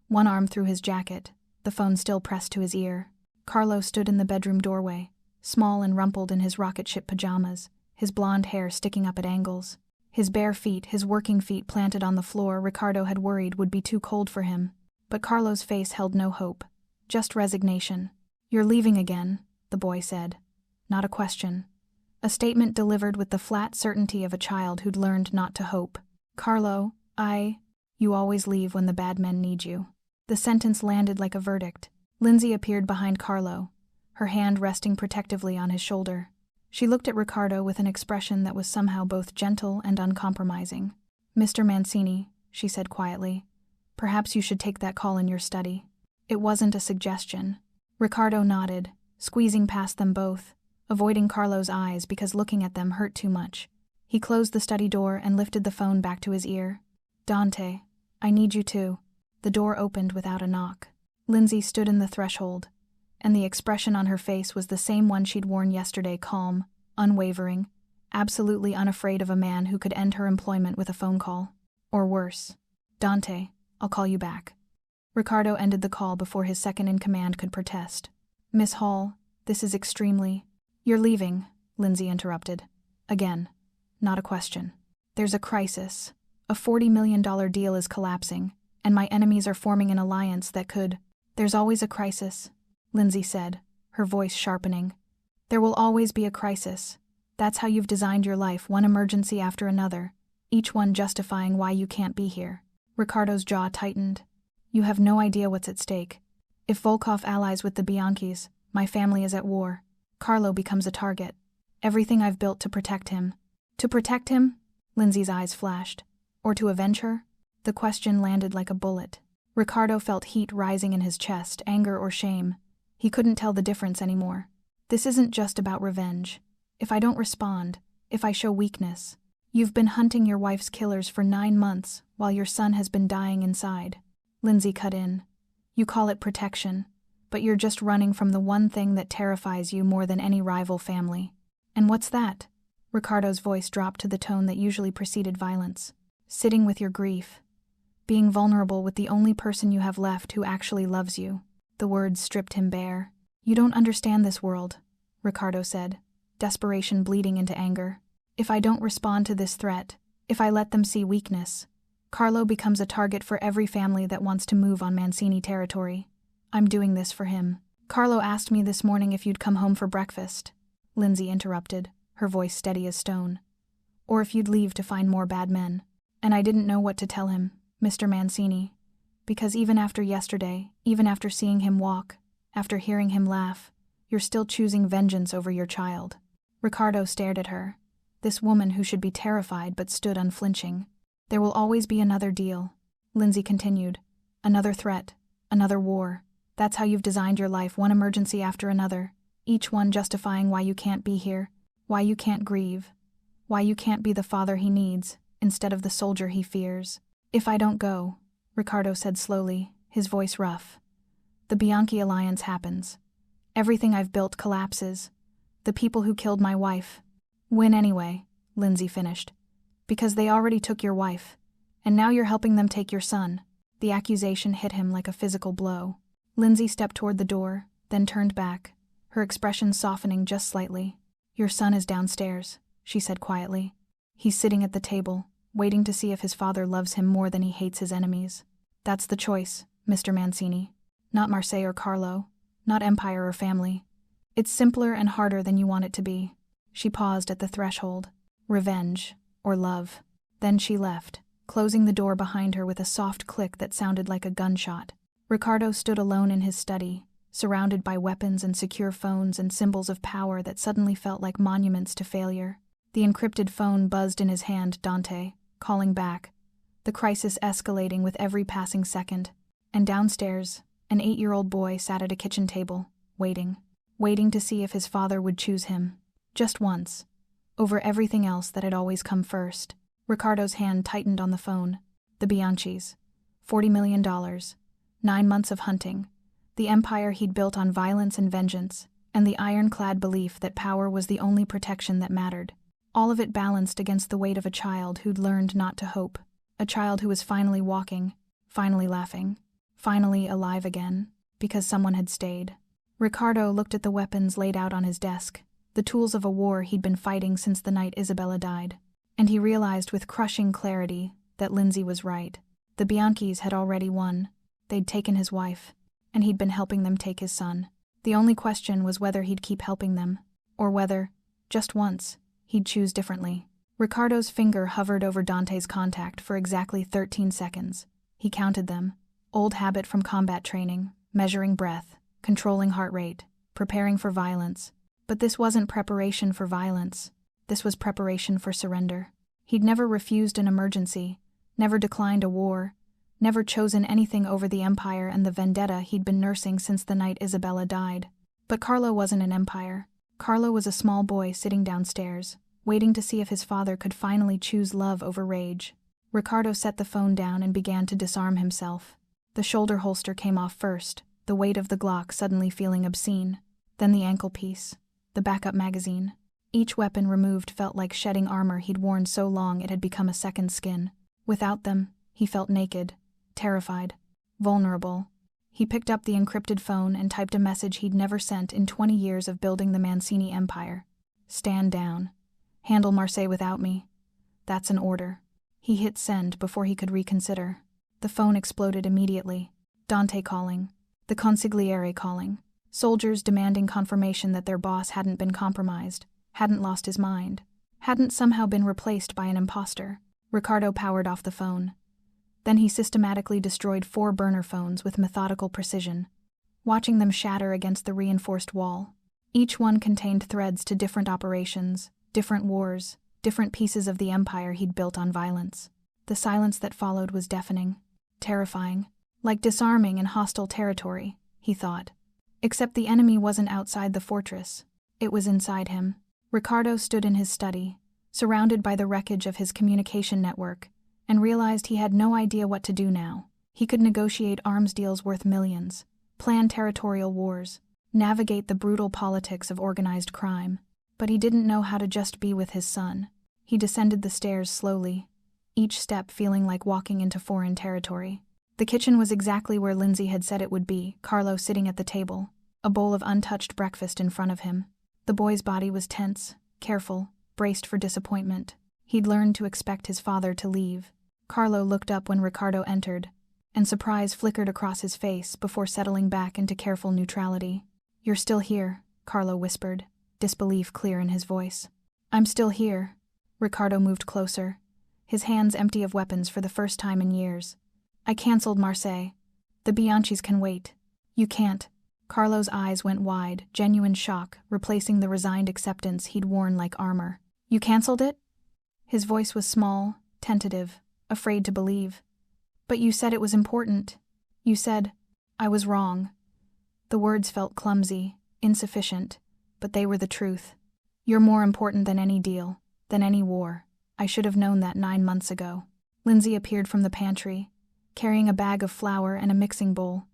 One arm through his jacket, the phone still pressed to his ear. Carlo stood in the bedroom doorway, small and rumpled in his rocket ship pajamas, his blonde hair sticking up at angles. His bare feet, his working feet planted on the floor Riccardo had worried would be too cold for him. But Carlo's face held no hope, just resignation. You're leaving again, the boy said. Not a question. A statement delivered with the flat certainty of a child who'd learned not to hope. Carlo, you always leave when the bad men need you. The sentence landed like a verdict. Lindsay appeared behind Carlo, her hand resting protectively on his shoulder. She looked at Riccardo with an expression that was somehow both gentle and uncompromising. Mr. Mancini, she said quietly, perhaps you should take that call in your study. It wasn't a suggestion. Riccardo nodded, squeezing past them both, avoiding Carlo's eyes because looking at them hurt too much. He closed the study door and lifted the phone back to his ear. Dante, I need you too. The door opened without a knock. Lindsay stood in the threshold, and the expression on her face was the same one she'd worn yesterday, calm, unwavering, absolutely unafraid of a man who could end her employment with a phone call. Or worse. Dante, I'll call you back. Riccardo ended the call before his second-in-command could protest. Miss Hall, this is extremely— You're leaving, Lindsay interrupted. Again. Not a question. There's a crisis. A $40 million deal is collapsing, and my enemies are forming an alliance that could— There's always a crisis, Lindsay said, her voice sharpening. There will always be a crisis. That's how you've designed your life, one emergency after another, each one justifying why you can't be here. Riccardo's jaw tightened. You have no idea what's at stake. If Volkov allies with the Bianchis, my family is at war. Carlo becomes a target. Everything I've built to protect him. To protect him? Lindsay's eyes flashed. Or to avenge her? The question landed like a bullet. Riccardo felt heat rising in his chest, anger or shame. He couldn't tell the difference anymore. This isn't just about revenge. If I don't respond, if I show weakness— You've been hunting your wife's killers for 9 months, while your son has been dying inside. Lindsay cut in. You call it protection, but you're just running from the one thing that terrifies you more than any rival family. And what's that? Riccardo's voice dropped to the tone that usually preceded violence. Sitting with your grief. Being vulnerable with the only person you have left who actually loves you. The words stripped him bare. You don't understand this world, Riccardo said, desperation bleeding into anger. If I don't respond to this threat, if I let them see weakness, Carlo becomes a target for every family that wants to move on Mancini territory. I'm doing this for him. Carlo asked me this morning if you'd come home for breakfast, Lindsay interrupted, her voice steady as stone. Or if you'd leave to find more bad men. And I didn't know what to tell him, Mr. Mancini, because even after yesterday, even after seeing him walk, after hearing him laugh, you're still choosing vengeance over your child. Riccardo stared at her. This woman who should be terrified but stood unflinching. There will always be another deal, Lindsay continued. Another threat, another war. That's how you've designed your life, one emergency after another, each one justifying why you can't be here, why you can't grieve, why you can't be the father he needs, instead of the soldier he fears. If I don't go, Riccardo said slowly, his voice rough, the Bianchi alliance happens. Everything I've built collapses. The people who killed my wife win anyway, Lindsay finished. Because they already took your wife, and now you're helping them take your son. The accusation hit him like a physical blow. Lindsay stepped toward the door, then turned back, her expression softening just slightly. Your son is downstairs, she said quietly. He's sitting at the table, waiting to see if his father loves him more than he hates his enemies. That's the choice, Mr. Mancini. Not Marseille or Carlo, not empire or family. It's simpler and harder than you want it to be. She paused at the threshold. Revenge, or love. Then she left, closing the door behind her with a soft click that sounded like a gunshot. Riccardo stood alone in his study, surrounded by weapons and secure phones and symbols of power that suddenly felt like monuments to failure. The encrypted phone buzzed in his hand, Dante, calling back, the crisis escalating with every passing second. And downstairs, an 8-year-old boy sat at a kitchen table, waiting to see if his father would choose him. Just once. Over everything else that had always come first. Riccardo's hand tightened on the phone. The Bianchis. $40 million. 9 months of hunting. The empire he'd built on violence and vengeance, and the ironclad belief that power was the only protection that mattered. all of it balanced against the weight of a child who'd learned not to hope, a child who was finally walking, finally laughing, finally alive again, because someone had stayed. Riccardo looked at the weapons laid out on his desk, the tools of a war he'd been fighting since the night Isabella died, and he realized with crushing clarity that Lindsay was right. The Bianchis had already won. They'd taken his wife, and he'd been helping them take his son. The only question was whether he'd keep helping them, or whether, just once, he'd choose differently. Riccardo's finger hovered over Dante's contact for exactly 13 seconds. He counted them. Old habit from combat training, measuring breath, controlling heart rate, preparing for violence. But this wasn't preparation for violence. This was preparation for surrender. He'd never refused an emergency, never declined a war, never chosen anything over the empire and the vendetta he'd been nursing since the night Isabella died. But Carlo wasn't an empire. Carlo was a small boy sitting downstairs, waiting to see if his father could finally choose love over rage. Riccardo set the phone down and began to disarm himself. The shoulder holster came off first, the weight of the Glock suddenly feeling obscene. Then the ankle piece, the backup magazine. Each weapon removed felt like shedding armor he'd worn so long it had become a second skin. Without them, he felt naked, terrified, vulnerable. He picked up the encrypted phone and typed a message he'd never sent in 20 years of building the Mancini empire. Stand down. Handle Marseille without me. That's an order. He hit send before he could reconsider. The phone exploded immediately. Dante calling. The consigliere calling. Soldiers demanding confirmation that their boss hadn't been compromised, hadn't lost his mind, hadn't somehow been replaced by an imposter. Riccardo powered off the phone. Then he systematically destroyed 4 burner phones with methodical precision, watching them shatter against the reinforced wall. Each one contained threads to different operations, different wars, different pieces of the empire he'd built on violence. The silence that followed was deafening, terrifying, like disarming in hostile territory, he thought. Except the enemy wasn't outside the fortress. It was inside him. Riccardo stood in his study, surrounded by the wreckage of his communication network, and realized he had no idea what to do now. He could negotiate arms deals worth millions, plan territorial wars, navigate the brutal politics of organized crime, but he didn't know how to just be with his son. He descended the stairs slowly, each step feeling like walking into foreign territory. The kitchen was exactly where Lindsay had said it would be, Carlo sitting at the table, a bowl of untouched breakfast in front of him. The boy's body was tense, careful, braced for disappointment. He'd learned to expect his father to leave. Carlo looked up when Riccardo entered, and surprise flickered across his face before settling back into careful neutrality. "You're still here," Carlo whispered, disbelief clear in his voice. "I'm still here." Riccardo moved closer, his hands empty of weapons for the first time in years. "I cancelled Marseille. The Bianchis can wait." "You can't." Carlo's eyes went wide, genuine shock, replacing the resigned acceptance he'd worn like armor. "You cancelled it?" His voice was small, tentative, afraid to believe. "But you said it was important. You said, I was wrong." The words felt clumsy, insufficient, but they were the truth. "You're more important than any deal, than any war. I should have known that 9 months ago." Lindsay appeared from the pantry, carrying a bag of flour and a mixing bowl.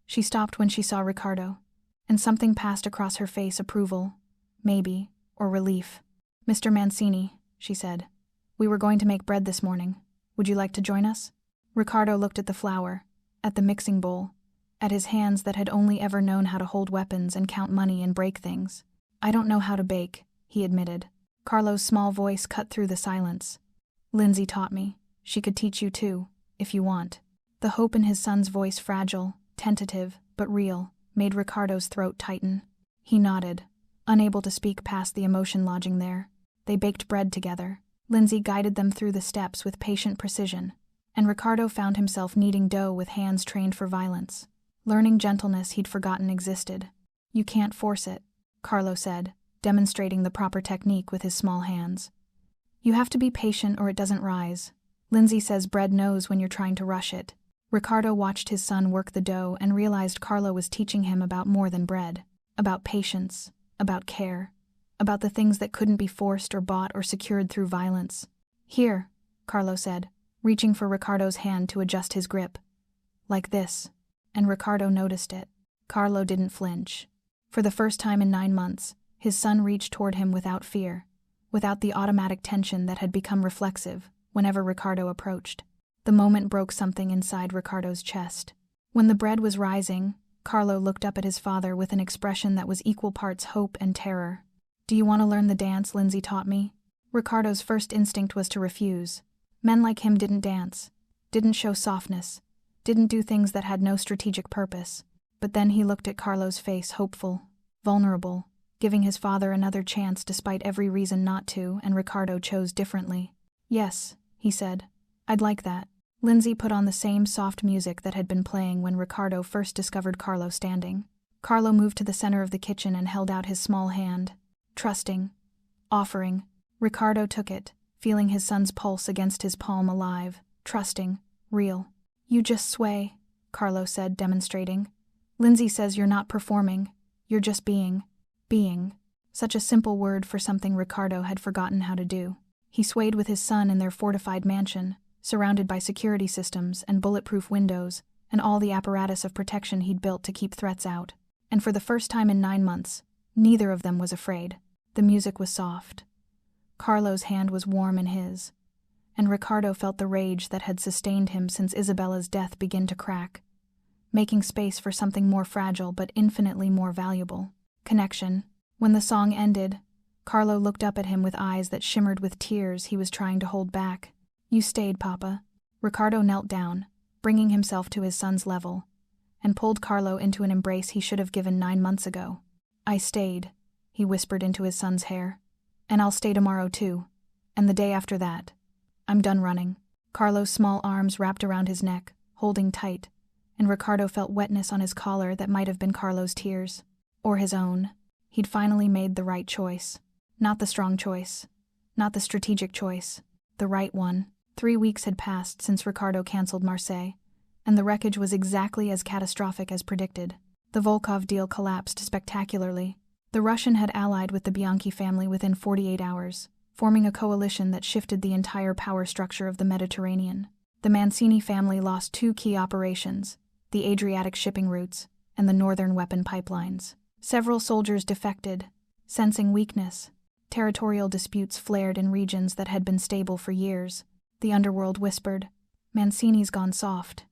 She stopped when she saw Riccardo, and something passed across her face, approval, maybe, or relief. "Mr. Mancini," she said, "we were going to make bread this morning. Would you like to join us?" Riccardo looked at the flour, at the mixing bowl, at his hands that had only ever known how to hold weapons and count money and break things. "I don't know how to bake," he admitted. Carlo's small voice cut through the silence. "Lindsay taught me. She could teach you too, if you want." The hope in his son's voice, fragile, tentative, but real, made Riccardo's throat tighten. He nodded, unable to speak past the emotion lodging there. They baked bread together. Lindsay guided them through the steps with patient precision, and Riccardo found himself kneading dough with hands trained for violence, learning gentleness he'd forgotten existed. "You can't force it," Carlo said, demonstrating the proper technique with his small hands. "You have to be patient or it doesn't rise. Lindsay says bread knows when you're trying to rush it." Riccardo watched his son work the dough and realized Carlo was teaching him about more than bread, about patience, about care, about the things that couldn't be forced or bought or secured through violence. "Here," Carlo said, reaching for Riccardo's hand to adjust his grip. "Like this," and Riccardo noticed it. Carlo didn't flinch. For the first time in 9 months, his son reached toward him without fear, without the automatic tension that had become reflexive whenever Riccardo approached. The moment broke something inside Riccardo's chest. When the bread was rising, Carlo looked up at his father with an expression that was equal parts hope and terror. "Do you want to learn the dance Lindsay taught me?" Riccardo's first instinct was to refuse. Men like him didn't dance, didn't show softness, didn't do things that had no strategic purpose. But then he looked at Carlo's face, hopeful, vulnerable, giving his father another chance despite every reason not to, and Riccardo chose differently. "Yes," he said, "I'd like that." Lindsay put on the same soft music that had been playing when Riccardo first discovered Carlo standing. Carlo moved to the center of the kitchen and held out his small hand. Trusting. Offering. Riccardo took it, feeling his son's pulse against his palm, alive, trusting, real. "You just sway," Carlo said, demonstrating. "Lindsay says you're not performing, you're just being. Being." Such a simple word for something Riccardo had forgotten how to do. He swayed with his son in their fortified mansion, surrounded by security systems and bulletproof windows and all the apparatus of protection he'd built to keep threats out. And for the first time in 9 months, neither of them was afraid. The music was soft. Carlo's hand was warm in his, and Riccardo felt the rage that had sustained him since Isabella's death begin to crack, making space for something more fragile but infinitely more valuable. Connection. When the song ended, Carlo looked up at him with eyes that shimmered with tears he was trying to hold back. "You stayed, Papa." Riccardo knelt down, bringing himself to his son's level, and pulled Carlo into an embrace he should have given 9 months ago. "I stayed," he whispered into his son's hair. "And I'll stay tomorrow too, and the day after that. I'm done running." Carlo's small arms wrapped around his neck, holding tight, and Riccardo felt wetness on his collar that might have been Carlo's tears. Or his own. He'd finally made the right choice. Not the strong choice. Not the strategic choice. The right one. 3 weeks had passed since Riccardo canceled Marseille, and the wreckage was exactly as catastrophic as predicted. The Volkov deal collapsed spectacularly. The Russian had allied with the Bianchi family within 48 hours, forming a coalition that shifted the entire power structure of the Mediterranean. The Mancini family lost 2 key operations, the Adriatic shipping routes and the northern weapon pipelines. Several soldiers defected, sensing weakness. Territorial disputes flared in regions that had been stable for years. The underworld whispered, "Mancini's gone soft."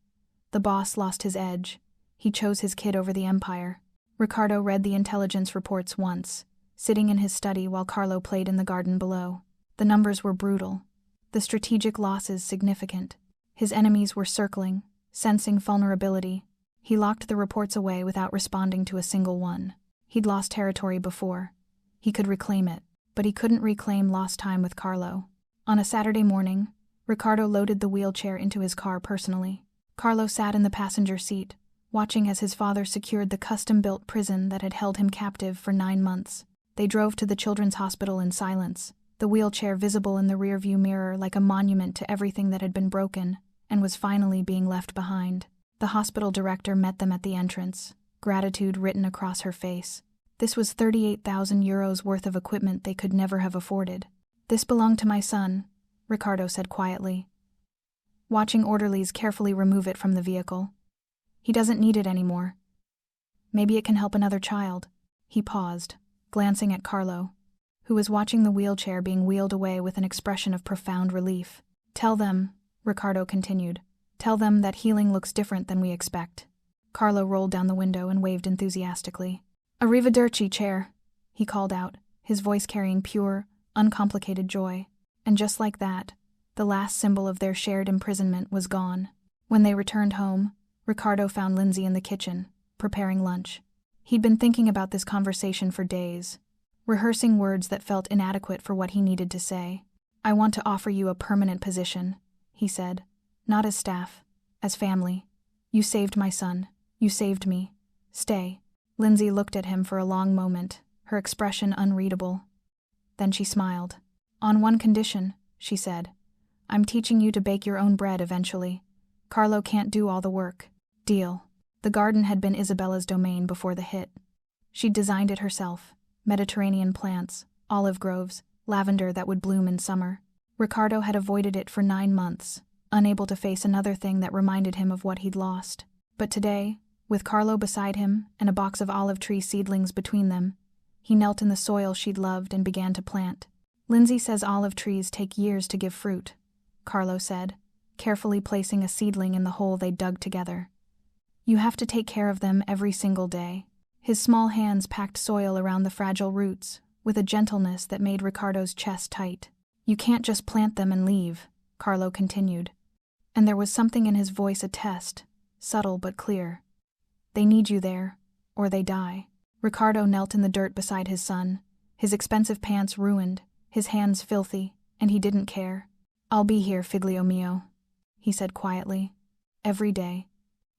The boss lost his edge. He chose his kid over the empire. Riccardo read the intelligence reports once, sitting in his study while Carlo played in the garden below. The numbers were brutal. The strategic losses significant. His enemies were circling, sensing vulnerability. He locked the reports away without responding to a single one. He'd lost territory before. He could reclaim it, but he couldn't reclaim lost time with Carlo. On a Saturday morning, Riccardo loaded the wheelchair into his car personally. Carlo sat in the passenger seat, watching as his father secured the custom-built prison that had held him captive for 9 months. They drove to the children's hospital in silence, the wheelchair visible in the rearview mirror like a monument to everything that had been broken and was finally being left behind. The hospital director met them at the entrance, gratitude written across her face. This was 38,000 euros worth of equipment they could never have afforded. "This belonged to my son," Riccardo said quietly, watching orderlies carefully remove it from the vehicle. "He doesn't need it anymore. Maybe it can help another child." He paused, glancing at Carlo, who was watching the wheelchair being wheeled away with an expression of profound relief. "Tell them," Riccardo continued, "tell them that healing looks different than we expect." Carlo rolled down the window and waved enthusiastically. "Arrivederci, chair," he called out, his voice carrying pure, uncomplicated joy. And just like that, the last symbol of their shared imprisonment was gone. When they returned home, Riccardo found Lindsay in the kitchen, preparing lunch. He'd been thinking about this conversation for days, rehearsing words that felt inadequate for what he needed to say. "I want to offer you a permanent position," he said. "Not as staff, as family. You saved my son. You saved me. Stay." Lindsay looked at him for a long moment, her expression unreadable. Then she smiled. "On one condition," she said. "I'm teaching you to bake your own bread eventually. Carlo can't do all the work." Deal. The garden had been Isabella's domain before the hit. She'd designed it herself. Mediterranean plants, olive groves, lavender that would bloom in summer. Riccardo had avoided it for 9 months, unable to face another thing that reminded him of what he'd lost. But today, with Carlo beside him and a box of olive tree seedlings between them, he knelt in the soil she'd loved and began to plant. Lindsay says olive trees take years to give fruit, Carlo said, carefully placing a seedling in the hole they dug together. You have to take care of them every single day. His small hands packed soil around the fragile roots, with a gentleness that made Riccardo's chest tight. You can't just plant them and leave, Carlo continued. And there was something in his voice, a test, subtle but clear. They need you there, or they die. Riccardo knelt in the dirt beside his son, his expensive pants ruined, his hands filthy, and he didn't care. I'll be here, figlio mio, he said quietly. Every day.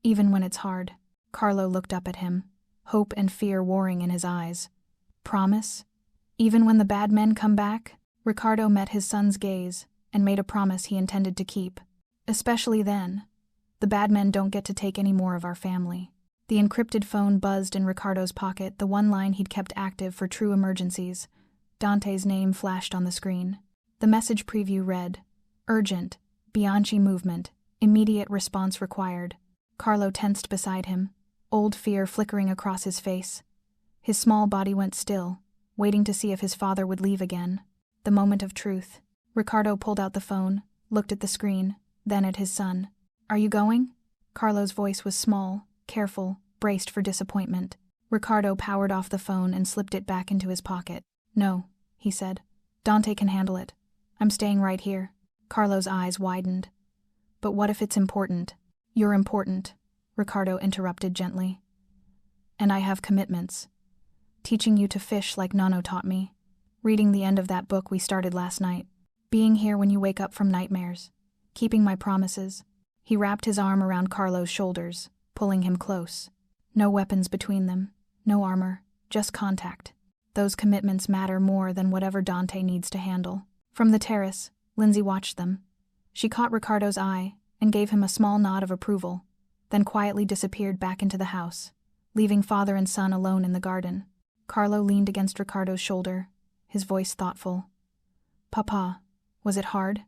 Even when it's hard. Carlo looked up at him, hope and fear warring in his eyes. Promise? Even when the bad men come back? Riccardo met his son's gaze and made a promise he intended to keep. Especially then. The bad men don't get to take any more of our family. The encrypted phone buzzed in Riccardo's pocket, the one line he'd kept active for true emergencies. Dante's name flashed on the screen. The message preview read, "Urgent, Bianchi movement, immediate response required." Carlo tensed beside him, old fear flickering across his face. His small body went still, waiting to see if his father would leave again. The moment of truth. Riccardo pulled out the phone, looked at the screen, then at his son. "Are you going?" Carlo's voice was small, careful, braced for disappointment. Riccardo powered off the phone and slipped it back into his pocket. "No," he said. "Dante can handle it. I'm staying right here." Carlo's eyes widened. "But what if it's important?" "You're important," Riccardo interrupted gently. "And I have commitments. Teaching you to fish like Nonno taught me. Reading the end of that book we started last night. Being here when you wake up from nightmares. Keeping my promises." He wrapped his arm around Carlo's shoulders, pulling him close. No weapons between them, no armor, just contact. Those commitments matter more than whatever Dante needs to handle. From the terrace, Lindsay watched them. She caught Riccardo's eye and gave him a small nod of approval, then quietly disappeared back into the house, leaving father and son alone in the garden. Carlo leaned against Riccardo's shoulder, his voice thoughtful. "Papa, was it hard?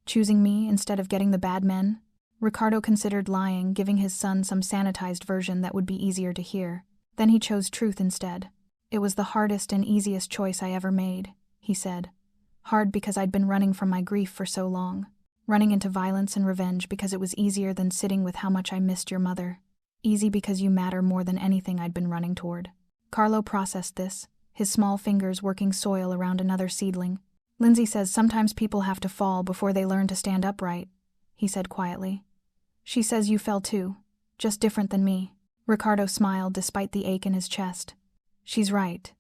Choosing me instead of getting the bad men?" Riccardo considered lying, giving his son some sanitized version that would be easier to hear. Then he chose truth instead. "It was the hardest and easiest choice I ever made," he said. "Hard because I'd been running from my grief for so long. Running into violence and revenge because it was easier than sitting with how much I missed your mother. Easy because you matter more than anything I'd been running toward." Carlo processed this, his small fingers working soil around another seedling. "Lindsay says sometimes people have to fall before they learn to stand upright," he said quietly. "She says you fell too, just different than me." Riccardo smiled despite the ache in his chest. "She's right.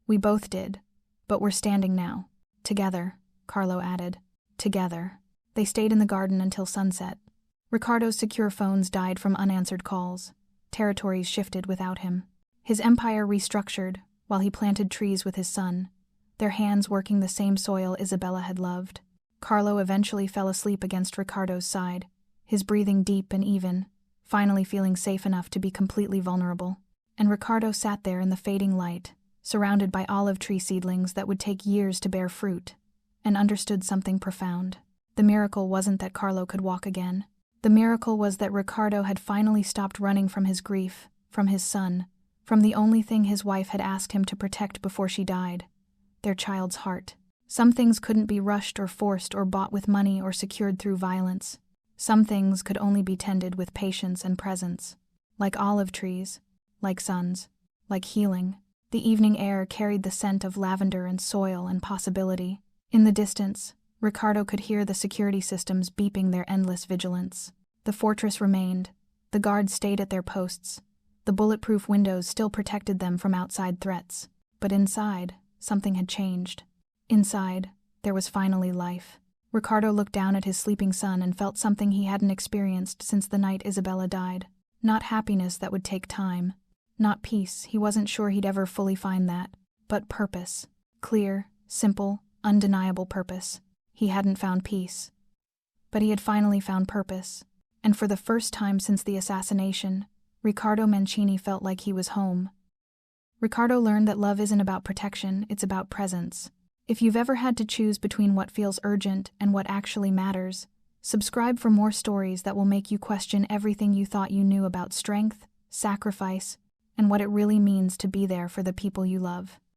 We both did. But we're standing now. Together," Carlo added. "Together." They stayed in the garden until sunset. Riccardo's secure phones died from unanswered calls. Territories shifted without him. His empire restructured while he planted trees with his son, their hands working the same soil Isabella had loved. Carlo eventually fell asleep against Riccardo's side, his breathing deep and even, finally feeling safe enough to be completely vulnerable. And Riccardo sat there in the fading light, surrounded by olive tree seedlings that would take years to bear fruit, and understood something profound. The miracle wasn't that Carlo could walk again. The miracle was that Riccardo had finally stopped running from his grief, from his son, from the only thing his wife had asked him to protect before she died, their child's heart. Some things couldn't be rushed or forced or bought with money or secured through violence. Some things could only be tended with patience and presence. Like olive trees, like suns, like healing. The evening air carried the scent of lavender and soil and possibility. In the distance, Riccardo could hear the security systems beeping their endless vigilance. The fortress remained. The guards stayed at their posts. The bulletproof windows still protected them from outside threats. But inside, something had changed. Inside, there was finally life. Riccardo looked down at his sleeping son and felt something he hadn't experienced since the night Isabella died. Not happiness that would take time. Not peace, he wasn't sure he'd ever fully find that. But purpose. Clear, simple, undeniable purpose. He hadn't found peace. But he had finally found purpose. And for the first time since the assassination, Riccardo Mancini felt like he was home. Riccardo learned that love isn't about protection, it's about presence. If you've ever had to choose between what feels urgent and what actually matters, subscribe for more stories that will make you question everything you thought you knew about strength, sacrifice, and what it really means to be there for the people you love.